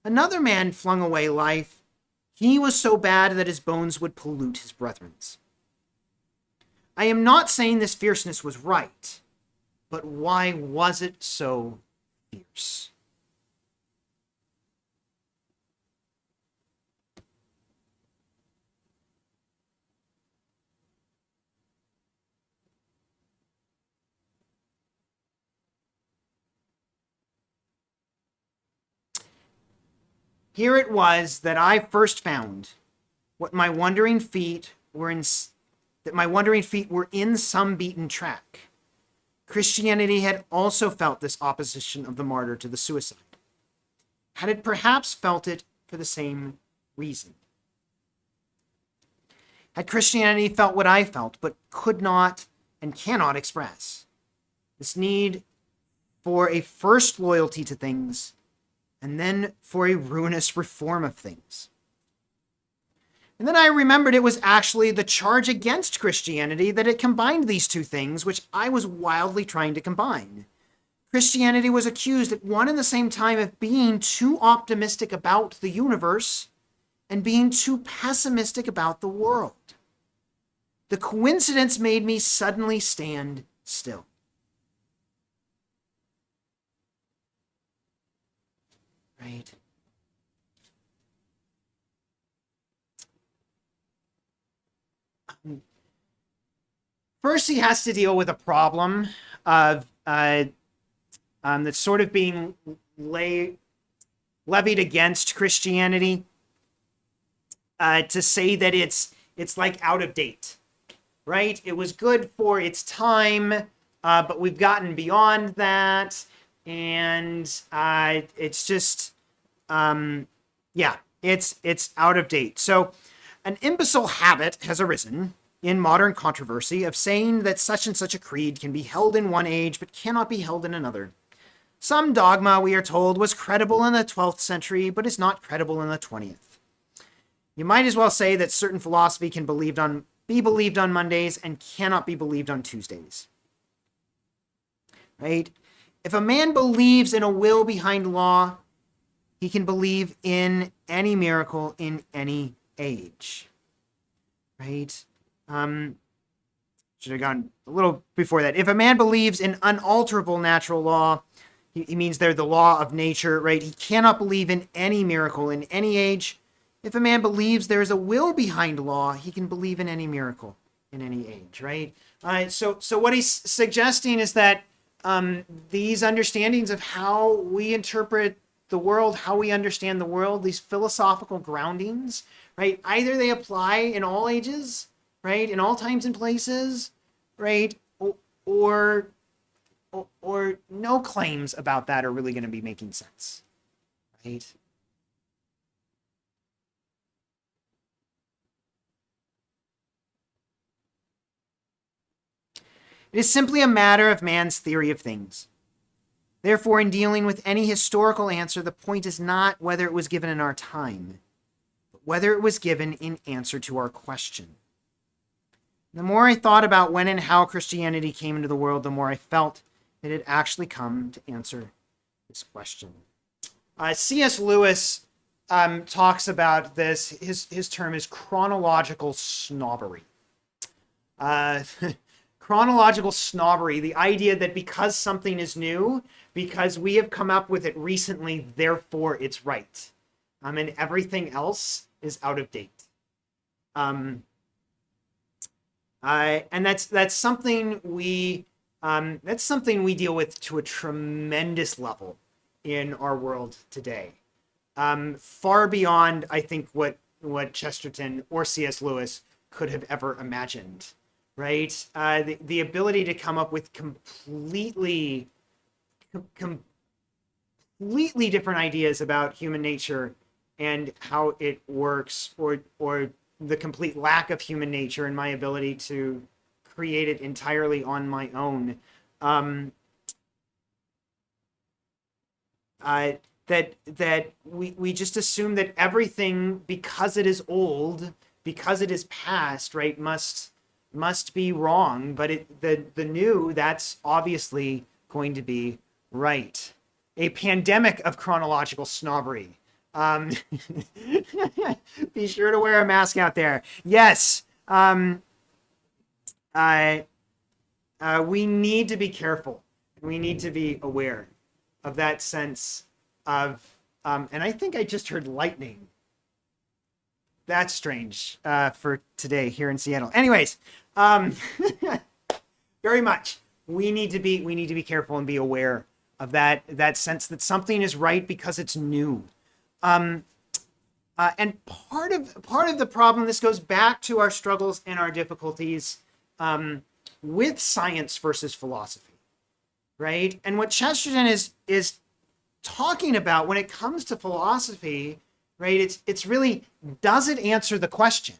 A: Another man flung away life. He was so bad that his bones would pollute his brethren's. I am not saying this fierceness was right, but why was it so fierce? Here it was that I first found what my wandering feet were in, that my wandering feet were in some beaten track. Christianity had also felt this opposition of the martyr to the suicide. Had it perhaps felt it for the same reason? Had Christianity felt what I felt, but could not and cannot express? This need for a first loyalty to things, and then for a ruinous reform of things. And then I remembered it was actually the charge against Christianity that it combined these two things, which I was wildly trying to combine. Christianity was accused at one and the same time of being too optimistic about the universe and being too pessimistic about the world. The coincidence made me suddenly stand still. Right? First, he has to deal with a problem of that's sort of being levied against Christianity to say that it's like out of date, right? It was good for its time, but we've gotten beyond that, and it's just it's out of date. So an imbecile habit has arisen in modern controversy of saying that such and such a creed can be held in one age but cannot be held in another. Some dogma, we are told, was credible in the 12th century but is not credible in the 20th. You might as well say that certain philosophy can be believed on Mondays and cannot be believed on Tuesdays. Right? If a man believes in a will behind law, he can believe in any miracle in any age. Right? Should have gone a little before that. If a man believes in unalterable natural law, he means they're the law of nature, right? He cannot believe in any miracle in any age. If a man believes there is a will behind law, he can believe in any miracle in any age, right? So what he's suggesting is that these understandings of how we interpret the world, how we understand the world, these philosophical groundings, right? Either they apply in all ages, right? In all times and places, right? Or no claims about that are really going to be making sense, right? It is simply a matter of man's theory of things. Therefore, in dealing with any historical answer, the point is not whether it was given in our time, but whether it was given in answer to our question. The more I thought about when and how Christianity came into the world, the more I felt it had actually come to answer this question. C.S. Lewis talks about this. His term is chronological snobbery. Chronological snobbery, the idea that because something is new, because we have come up with it recently, therefore it's right. And everything else is out of date. And that's something we deal with to a tremendous level in our world today. Far beyond, I think, what Chesterton or C.S. Lewis could have ever imagined. Right? The ability to come up with completely different ideas about human nature and how it works, or the complete lack of human nature and my ability to create it entirely on my own. That we just assume that everything, because it is old, because it is past, right, must be wrong, but the new, that's obviously going to be right. A pandemic of chronological snobbery. Be sure to wear a mask out there. Yes, we need to be careful. We need to be aware of that sense of, and I think I just heard lightning. That's strange for today here in Seattle. Anyways, very much. We need to be careful and be aware of that sense that something is right because it's new. And part of the problem, this goes back to our struggles and our difficulties with science versus philosophy, right? And what Chesterton is talking about when it comes to philosophy, right? It's really, does it answer the question?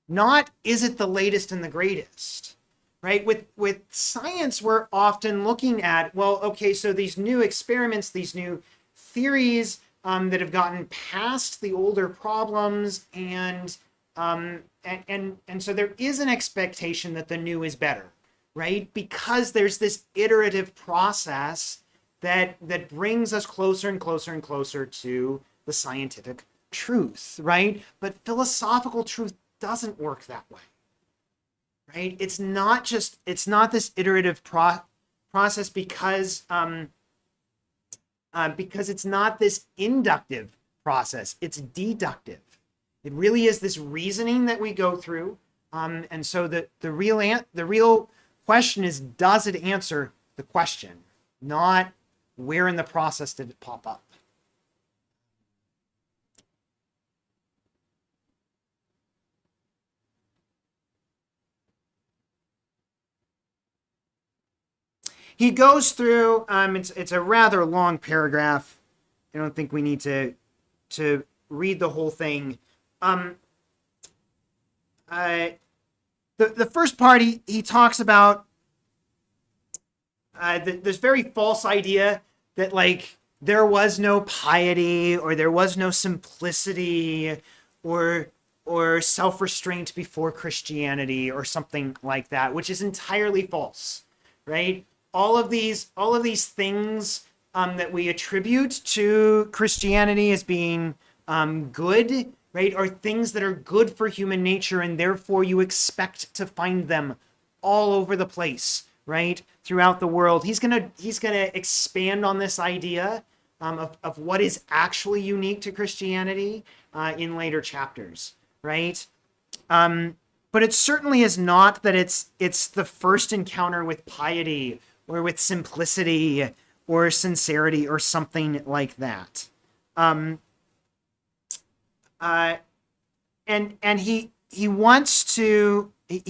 A: Not, is it the latest and the greatest? Right? With science, we're often looking at, well, okay, so these new experiments, these new theories that have gotten past the older problems, and so there is an expectation that the new is better, right? Because there's this iterative process that brings us closer and closer and closer to the scientific truth, right? But philosophical truth doesn't work that way, right? It's not this iterative process because it's not this inductive process. It's deductive. It really is this reasoning that we go through, and so the real question is, does it answer the question? Not where in the process did it pop up. He goes through, it's a rather long paragraph. I don't think we need to read the whole thing. The first part, he talks about this very false idea that, like, there was no piety, or there was no simplicity, or self-restraint before Christianity, or something like that, which is entirely false, right? All of these things that we attribute to Christianity as being good, right, are things that are good for human nature, and therefore you expect to find them all over the place, right, throughout the world. He's gonna expand on this idea of what is actually unique to Christianity in later chapters, right? But it certainly is not that it's the first encounter with piety or with simplicity or sincerity or something like that. And he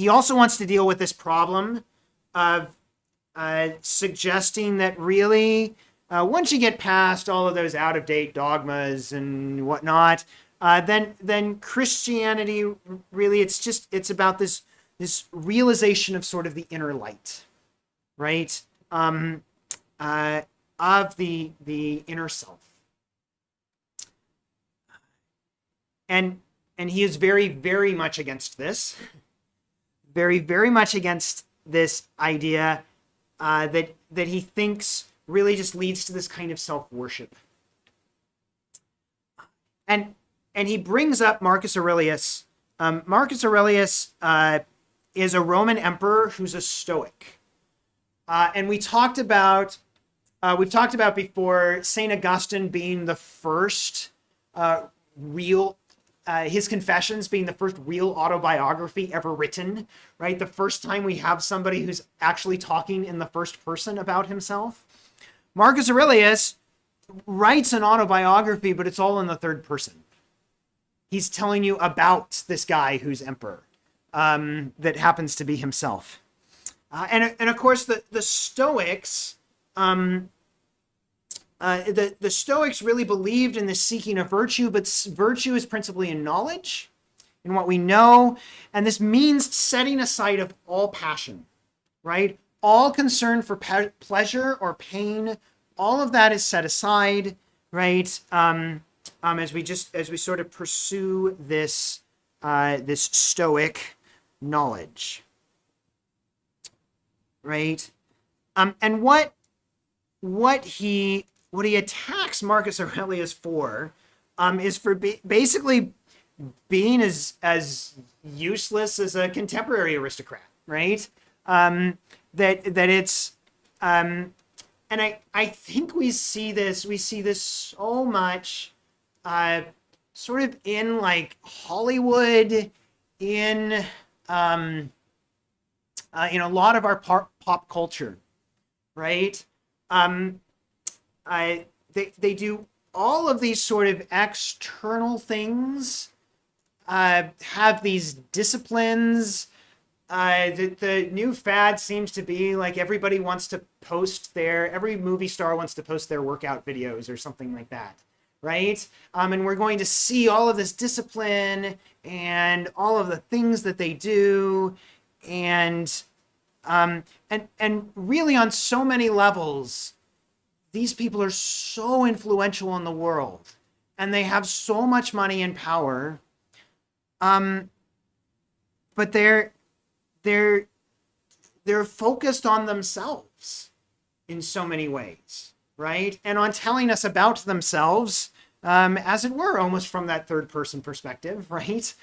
A: also wants to deal with this problem of suggesting that really, once you get past all of those out-of-date dogmas and whatnot, then Christianity really, it's about this realization of sort of the inner light, right? Of the inner self. And he is very, very much against this. Very, very much against this idea that he thinks really just leads to this kind of self-worship. And he brings up Marcus Aurelius. Marcus Aurelius is a Roman emperor who's a Stoic. And we've talked about before St. Augustine being the first his Confessions being the first real autobiography ever written, right? The first time we have somebody who's actually talking in the first person about himself. Marcus Aurelius writes an autobiography, but it's all in the third person. He's telling you about this guy who's emperor, that happens to be himself. And of course, the Stoics, the Stoics really believed in the seeking of virtue, but virtue is principally in knowledge, in what we know, and this means setting aside of all passion, right? All concern for pleasure or pain, all of that is set aside, right? As we sort of pursue this Stoic knowledge. Right? And what he attacks Marcus Aurelius for is for basically being as useless as a contemporary aristocrat, right? That it's and I think we see this so much sort of in like Hollywood, in a lot of our pop culture, right? They do all of these sort of external things have these disciplines. The new fad seems to be like everybody wants to post every movie star wants to post their workout videos or something like that, right? And we're going to see all of this discipline and all of the things that they do, and really on so many levels, these people are so influential in the world, and they have so much money and power, but they're focused on themselves in so many ways, right? And on telling us about themselves, as it were, almost from that third person perspective, right?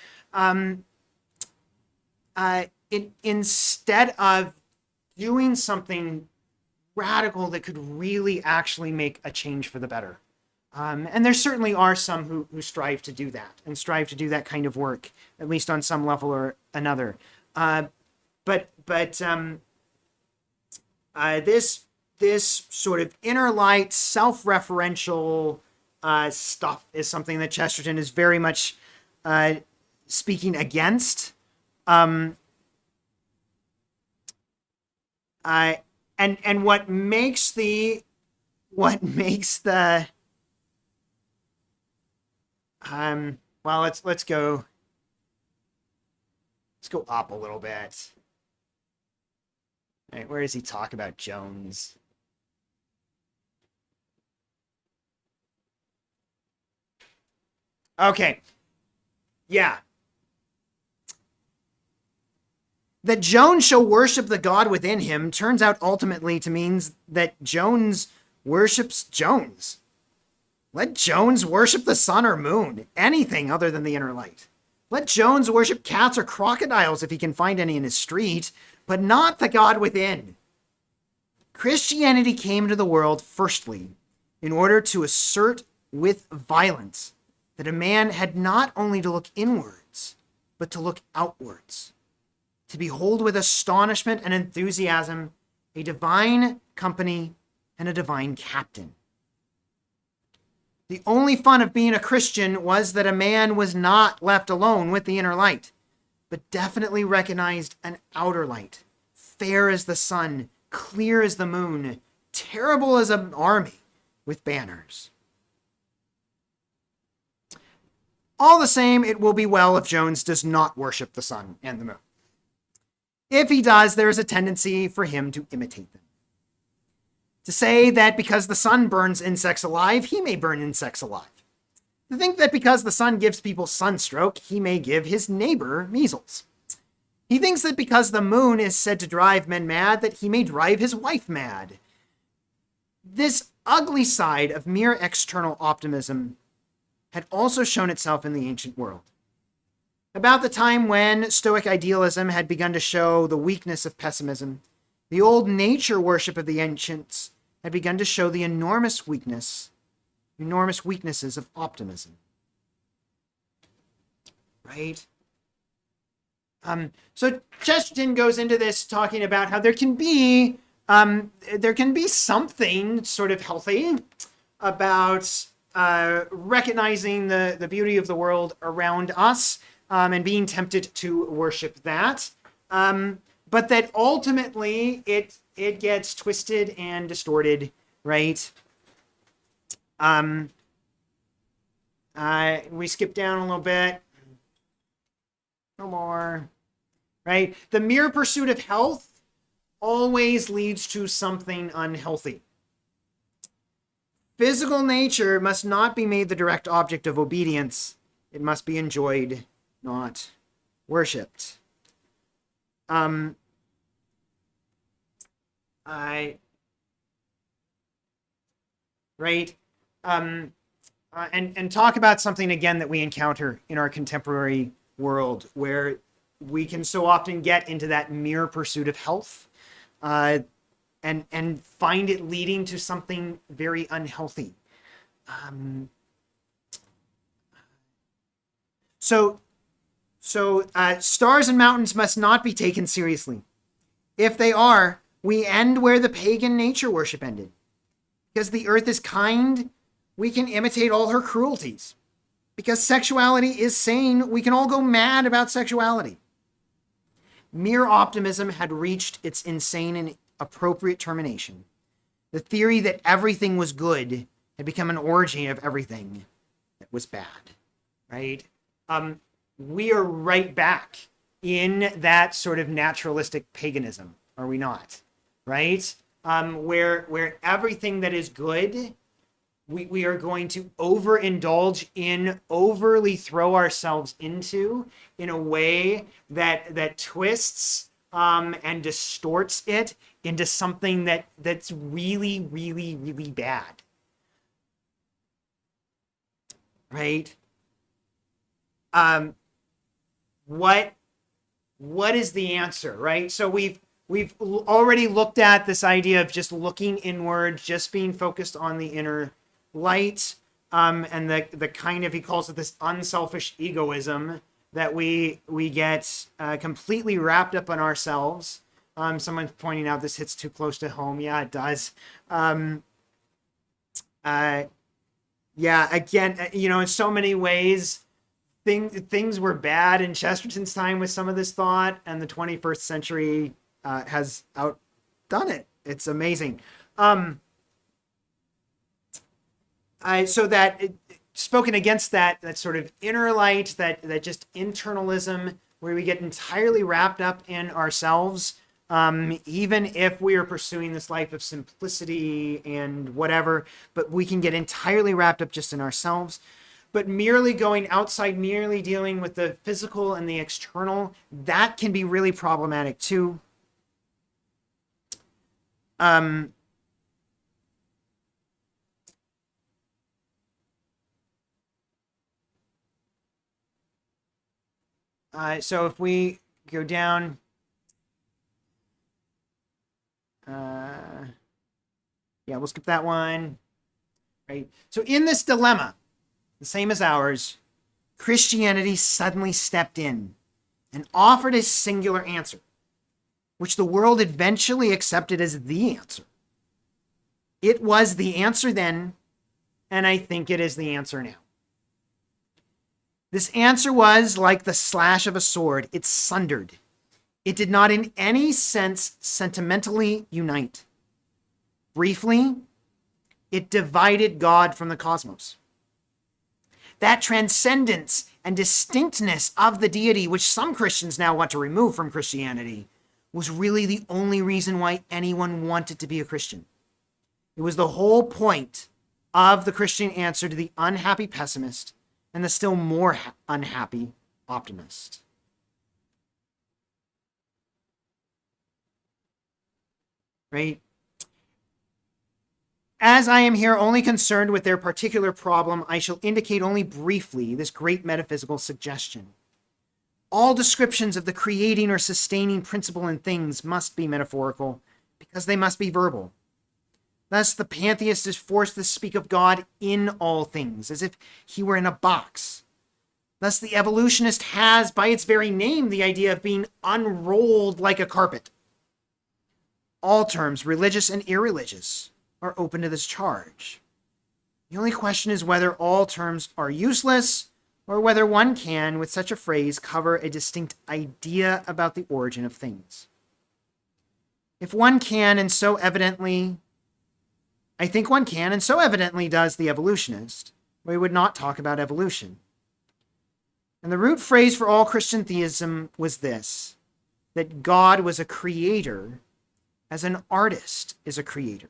A: Instead of doing something radical that could really actually make a change for the better. And there certainly are some who strive to do that and strive to do that kind of work, at least on some level or another. But this sort of inner light, self-referential stuff is something that Chesterton is very much speaking against. And what makes the well, let's go up a little bit. All right, where does he talk about Jones? Okay. Yeah. That Jones shall worship the God within him turns out ultimately to mean that Jones worships Jones. Let Jones worship the sun or moon, anything other than the inner light. Let Jones worship cats or crocodiles if he can find any in his street, but not the God within. Christianity came to the world, firstly, in order to assert with violence that a man had not only to look inwards, but to look outwards, to behold with astonishment and enthusiasm a divine company and a divine captain. The only fun of being a Christian was that a man was not left alone with the inner light, but definitely recognized an outer light, fair as the sun, clear as the moon, terrible as an army with banners. All the same, it will be well if Jones does not worship the sun and the moon. If he does, there is a tendency for him to imitate them. To say that because the sun burns insects alive, he may burn insects alive. To think that because the sun gives people sunstroke, he may give his neighbor measles. He thinks that because the moon is said to drive men mad, that he may drive his wife mad. This ugly side of mere external optimism had also shown itself in the ancient world. About the time when Stoic idealism had begun to show the weakness of pessimism, the old nature worship of the ancients had begun to show the enormous weaknesses of optimism. Right? So Chesterton goes into this talking about how there can be something sort of healthy about recognizing the beauty of the world around us, and being tempted to worship that, but that ultimately it gets twisted and distorted, right? We skip down a little bit. No more. Right? The mere pursuit of health always leads to something unhealthy. Physical nature must not be made the direct object of obedience. It must be enjoyed, not worshipped. And talk about something again that we encounter in our contemporary world, where we can so often get into that mere pursuit of health, and find it leading to something very unhealthy. So stars and mountains must not be taken seriously. If they are, we end where the pagan nature worship ended. Because the earth is kind, we can imitate all her cruelties. Because sexuality is sane, we can all go mad about sexuality. Mere optimism had reached its insane and appropriate termination. The theory that everything was good had become an orgy of everything that was bad, right? We are right back in that sort of naturalistic paganism, are we not? Right? Where everything that is good, we are going to overindulge in, overly throw ourselves into in a way that twists and distorts it into something that's really, really, really bad. Right? What is the answer, right? So we've already looked at this idea of just looking inward, just being focused on the inner light, and the kind of, he calls it this unselfish egoism that we get completely wrapped up in ourselves. Someone's pointing out this hits too close to home. Yeah, it does. Yeah, again, in so many ways, things were bad in Chesterton's time with some of this thought, and the 21st century has outdone it. It's amazing. Spoken against that sort of inner light, that just internalism, where we get entirely wrapped up in ourselves, even if we are pursuing this life of simplicity and whatever, but we can get entirely wrapped up just in ourselves. But merely going outside, merely dealing with the physical and the external, that can be really problematic too. So if we go down, yeah, we'll skip that one, right? So in this dilemma, the same as ours, Christianity suddenly stepped in and offered a singular answer, which the world eventually accepted as the answer. It was the answer then, and I think it is the answer now. This answer was like the slash of a sword. It sundered. It did not in any sense sentimentally unite. Briefly, it divided God from the cosmos. That transcendence and distinctness of the deity, which some Christians now want to remove from Christianity, was really the only reason why anyone wanted to be a Christian. It was the whole point of the Christian answer to the unhappy pessimist and the still more unhappy optimist. Right? As I am here only concerned with their particular problem, I shall indicate only briefly this great metaphysical suggestion. All descriptions of the creating or sustaining principle in things must be metaphorical, because they must be verbal. Thus, the pantheist is forced to speak of God in all things, as if he were in a box. Thus, the evolutionist has, by its very name, the idea of being unrolled like a carpet. All terms, religious and irreligious, are open to this charge. The only question is whether all terms are useless, or whether one can, with such a phrase, cover a distinct idea about the origin of things. If one can, and so evidently, I think one can, and so evidently does the evolutionist, we would not talk about evolution. And the root phrase for all Christian theism was this, that God was a creator as an artist is a creator.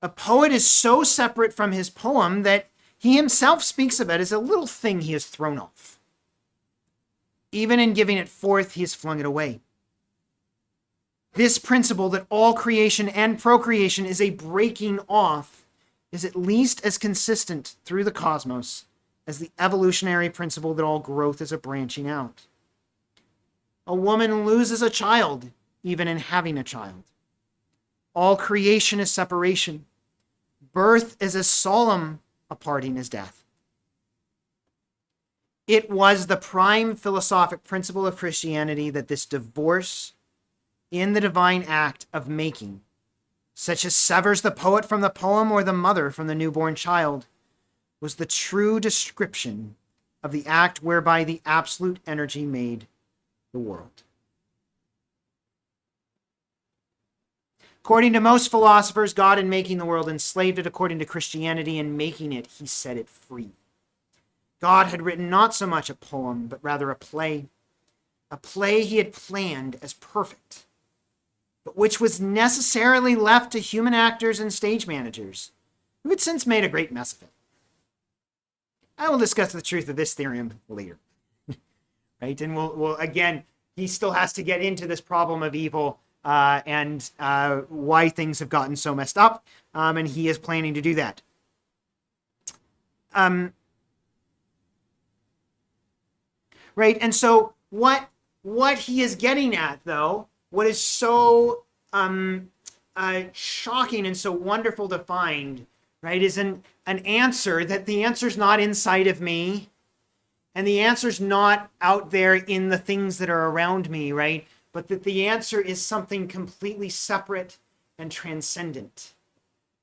A: A poet is so separate from his poem that he himself speaks of it as a little thing he has thrown off. Even in giving it forth, he has flung it away. This principle that all creation and procreation is a breaking off is at least as consistent through the cosmos as the evolutionary principle that all growth is a branching out. A woman loses a child even in having a child. All creation is separation. Birth is as solemn a parting as death. It was the prime philosophic principle of Christianity that this divorce in the divine act of making such as severs the poet from the poem or the mother from the newborn child, was the true description of the act whereby the absolute energy made the world. According to most philosophers, God, in making the world, enslaved it. According to Christianity, in making it, he set it free. God had written not so much a poem, but rather a play he had planned as perfect, but which was necessarily left to human actors and stage managers, who had since made a great mess of it. I will discuss the truth of this theorem later. Right? And we'll again, he still has to get into this problem of evil and why things have gotten so messed up, and he is planning to do that. Right? And so what he is getting at, though, what is so shocking and so wonderful to find, right, is an answer that the answer's not inside of me, and the answer's not out there in the things that are around me, right, but that the answer is something completely separate and transcendent,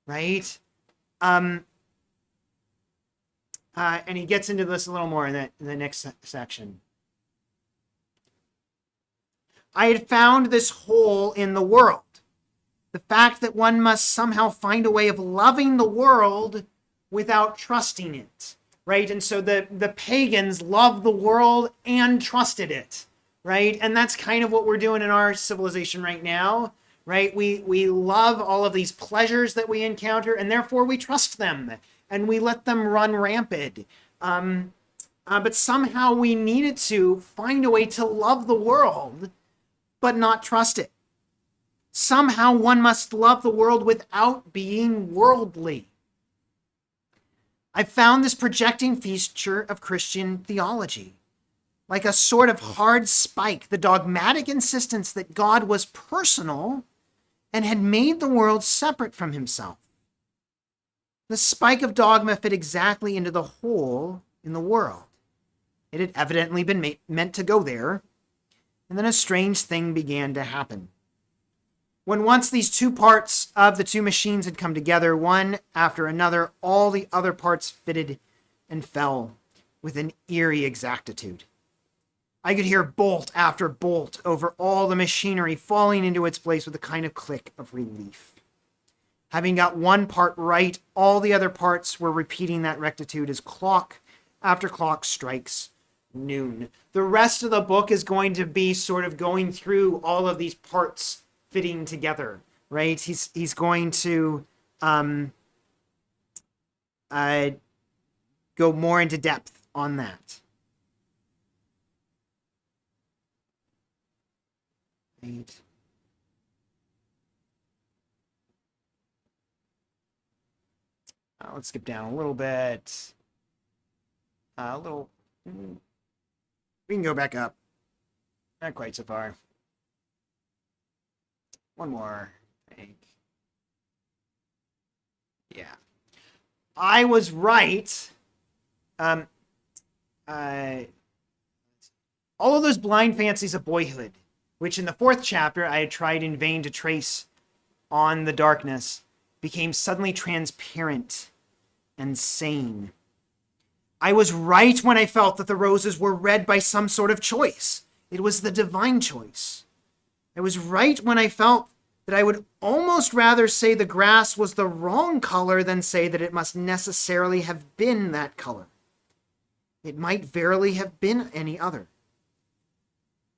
A: right? And he gets into this a little more in the next section. I had found this hole in the world. The fact that one must somehow find a way of loving the world without trusting it, right? And so the pagans loved the world and trusted it, right? And that's kind of what we're doing in our civilization right now, right? We love all of these pleasures that we encounter, and therefore we trust them, and we let them run rampant. But somehow we needed to find a way to love the world, but not trust it. Somehow one must love the world without being worldly. I found this projecting feature of Christian theology, like a sort of hard spike, the dogmatic insistence that God was personal and had made the world separate from himself. The spike of dogma fit exactly into the hole in the world. It had evidently been meant to go there, and then a strange thing began to happen. When once these two parts of the two machines had come together, one after another, all the other parts fitted and fell with an eerie exactitude. I could hear bolt after bolt over all the machinery falling into its place with a kind of click of relief. Having got one part right, all the other parts were repeating that rectitude as clock after clock strikes noon. The rest of the book is going to be sort of going through all of these parts fitting together, right? He's going to go more into depth on that. Right. Let's skip down a little bit. We can go back up. Not quite so far. One more, I think. Yeah. I was right. All of those blind fancies of boyhood, which in the 4th chapter I had tried in vain to trace on the darkness, became suddenly transparent and sane. I was right when I felt that the roses were red by some sort of choice. It was the divine choice. I was right when I felt that I would almost rather say the grass was the wrong color than say that it must necessarily have been that color. It might verily have been any other.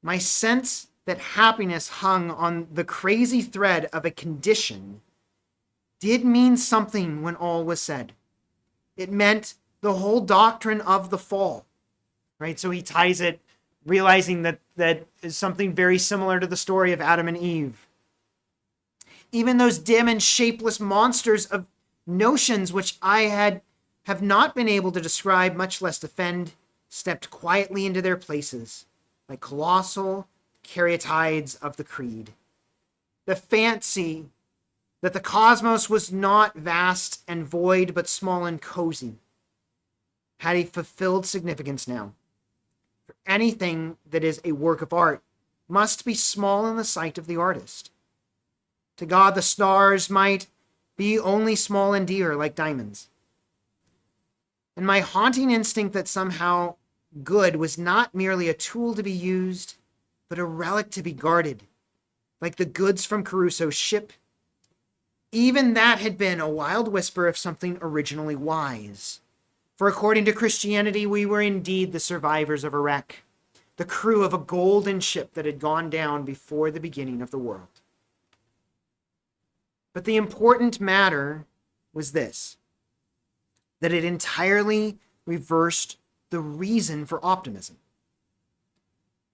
A: My sense that happiness hung on the crazy thread of a condition did mean something when all was said. It meant the whole doctrine of the fall, right? So he ties it, realizing that is something very similar to the story of Adam and Eve. Even those dim and shapeless monsters of notions which I have not been able to describe, much less defend, stepped quietly into their places, like colossal caryatides of the creed. The fancy that the cosmos was not vast and void, but small and cozy, had a fulfilled significance now. For anything that is a work of art must be small in the sight of the artist. To God, the stars might be only small and dear, like diamonds. And my haunting instinct that somehow good was not merely a tool to be used, but a relic to be guarded, like the goods from Crusoe's ship. Even that had been a wild whisper of something originally wise. For according to Christianity, we were indeed the survivors of a wreck, the crew of a golden ship that had gone down before the beginning of the world. But the important matter was this, that it entirely reversed the reason for optimism.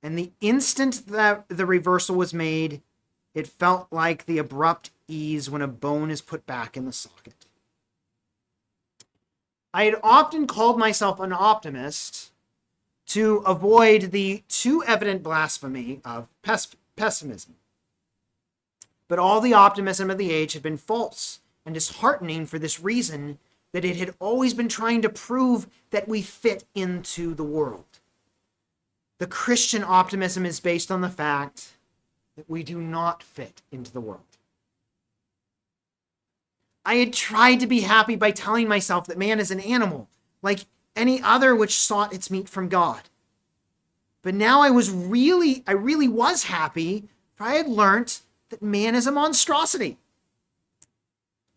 A: And the instant that the reversal was made, it felt like the abrupt ease when a bone is put back in the socket. I had often called myself an optimist to avoid the too evident blasphemy of pessimism. But all the optimism of the age had been false and disheartening for this reason, that it had always been trying to prove that we fit into the world. The Christian optimism is based on the fact that we do not fit into the world. I had tried to be happy by telling myself that man is an animal, like any other which sought its meat from God. But now I really was happy, for I had learnt that man is a monstrosity.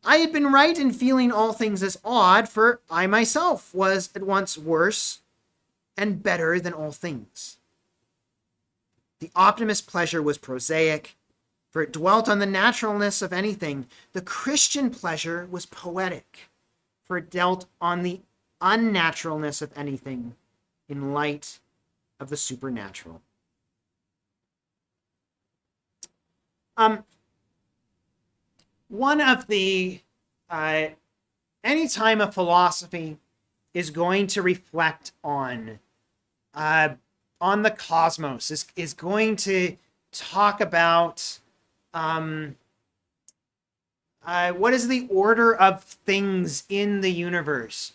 A: I had been right in feeling all things as odd, for I myself was at once worse and better than all things. The optimist's pleasure was prosaic, for it dwelt on the naturalness of anything. The Christian pleasure was poetic, for it dealt on the unnaturalness of anything in light of the supernatural. One of the, anytime a philosophy is going to reflect on the cosmos, is going to talk about what is the order of things in the universe,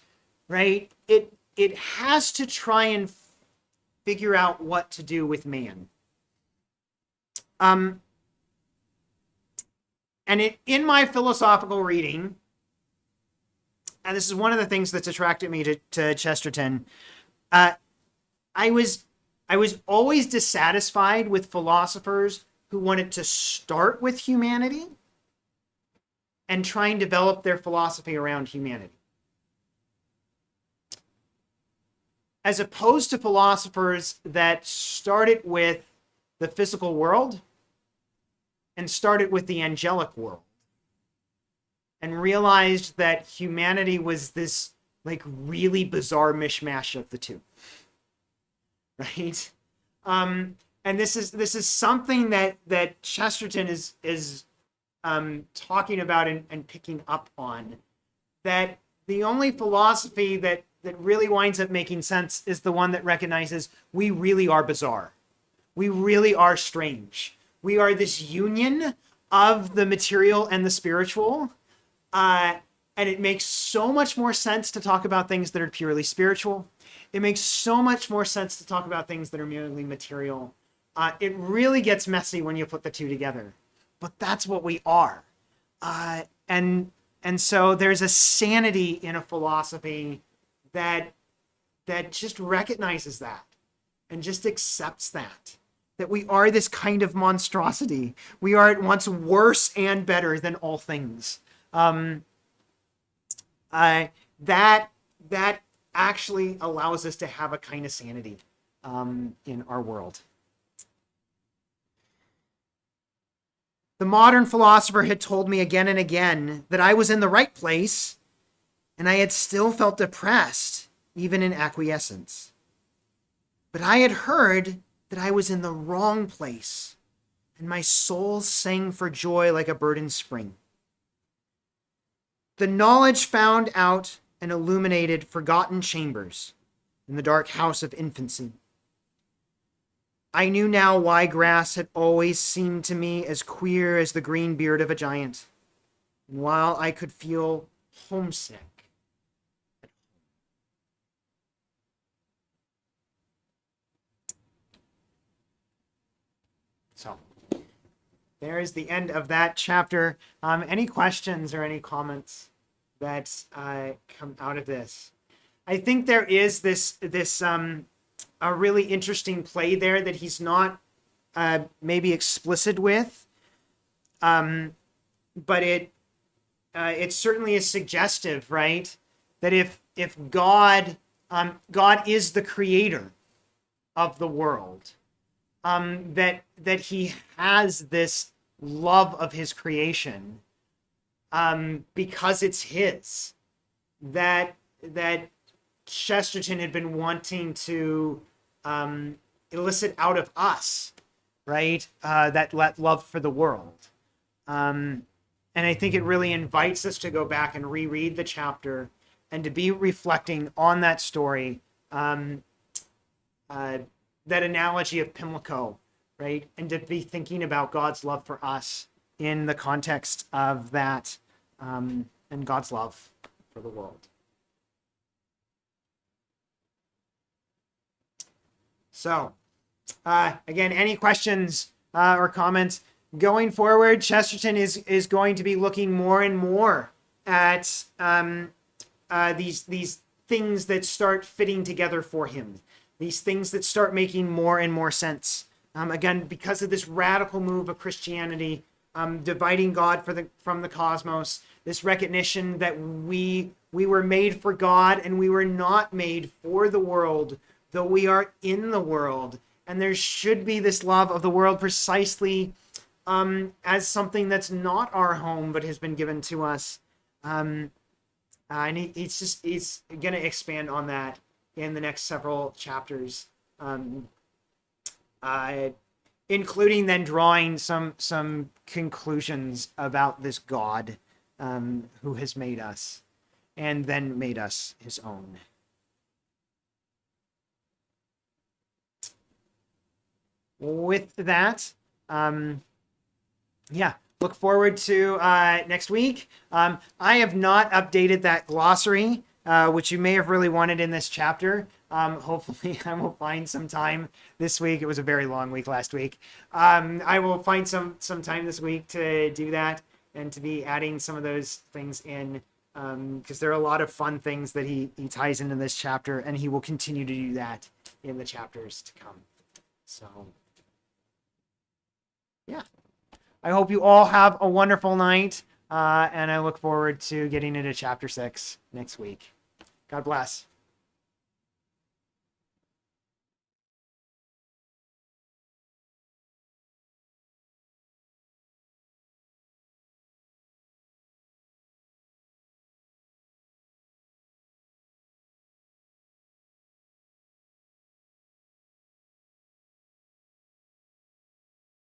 A: right? It has to try and figure out what to do with man. And in my philosophical reading, and this is one of the things that's attracted me to Chesterton, I was always dissatisfied with philosophers who wanted to start with humanity and try and develop their philosophy around humanity, as opposed to philosophers that started with the physical world and started with the angelic world and realized that humanity was this like really bizarre mishmash of the two, right? And this is something that Chesterton is talking about and picking up on, that the only philosophy that really winds up making sense is the one that recognizes we really are bizarre. We really are strange. We are this union of the material and the spiritual. And it makes so much more sense to talk about things that are purely spiritual. It makes so much more sense to talk about things that are merely material. It really gets messy when you put the two together. But that's what we are. And so there's a sanity in a philosophy that just recognizes that and just accepts that we are this kind of monstrosity. We are at once worse and better than all things. That actually allows us to have a kind of sanity in our world. The modern philosopher had told me again and again that I was in the right place, and I had still felt depressed, even in acquiescence. But I had heard that I was in the wrong place, and my soul sang for joy like a bird in spring. The knowledge found out and illuminated forgotten chambers in the dark house of infancy. I knew now why grass had always seemed to me as queer as the green beard of a giant, and while I could feel homesick. So, there is the end of that chapter. Any questions or any comments that come out of this? I think there is this a really interesting play there that he's not maybe explicit with, but it certainly is suggestive, right? That if God is the creator of the world, that he has this love of his creation because it's his, that Chesterton had been wanting to elicit out of us, right? That love for the world. And I think it really invites us to go back and reread the chapter and to be reflecting on that story, that analogy of Pimlico, right? And to be thinking about God's love for us in the context of that, and God's love for the world. So, again, any questions or comments? Going forward, Chesterton is going to be looking more and more at these things that start fitting together for him. These things that start making more and more sense. Again, because of this radical move of Christianity, dividing God from the cosmos, this recognition that we were made for God and we were not made for the world, though we are in the world. And there should be this love of the world precisely as something that's not our home, but has been given to us. And he's going to expand on that in the next several chapters, including then drawing some conclusions about this God who has made us and then made us his own. With that, look forward to next week. I have not updated that glossary, which you may have really wanted in this chapter. Hopefully I will find some time this week. It was a very long week last week. I will find some time this week to do that and to be adding some of those things in, because there are a lot of fun things that he ties into this chapter, and he will continue to do that in the chapters to come. So, yeah. I hope you all have a wonderful night, and I look forward to getting into chapter 6 next week. God bless.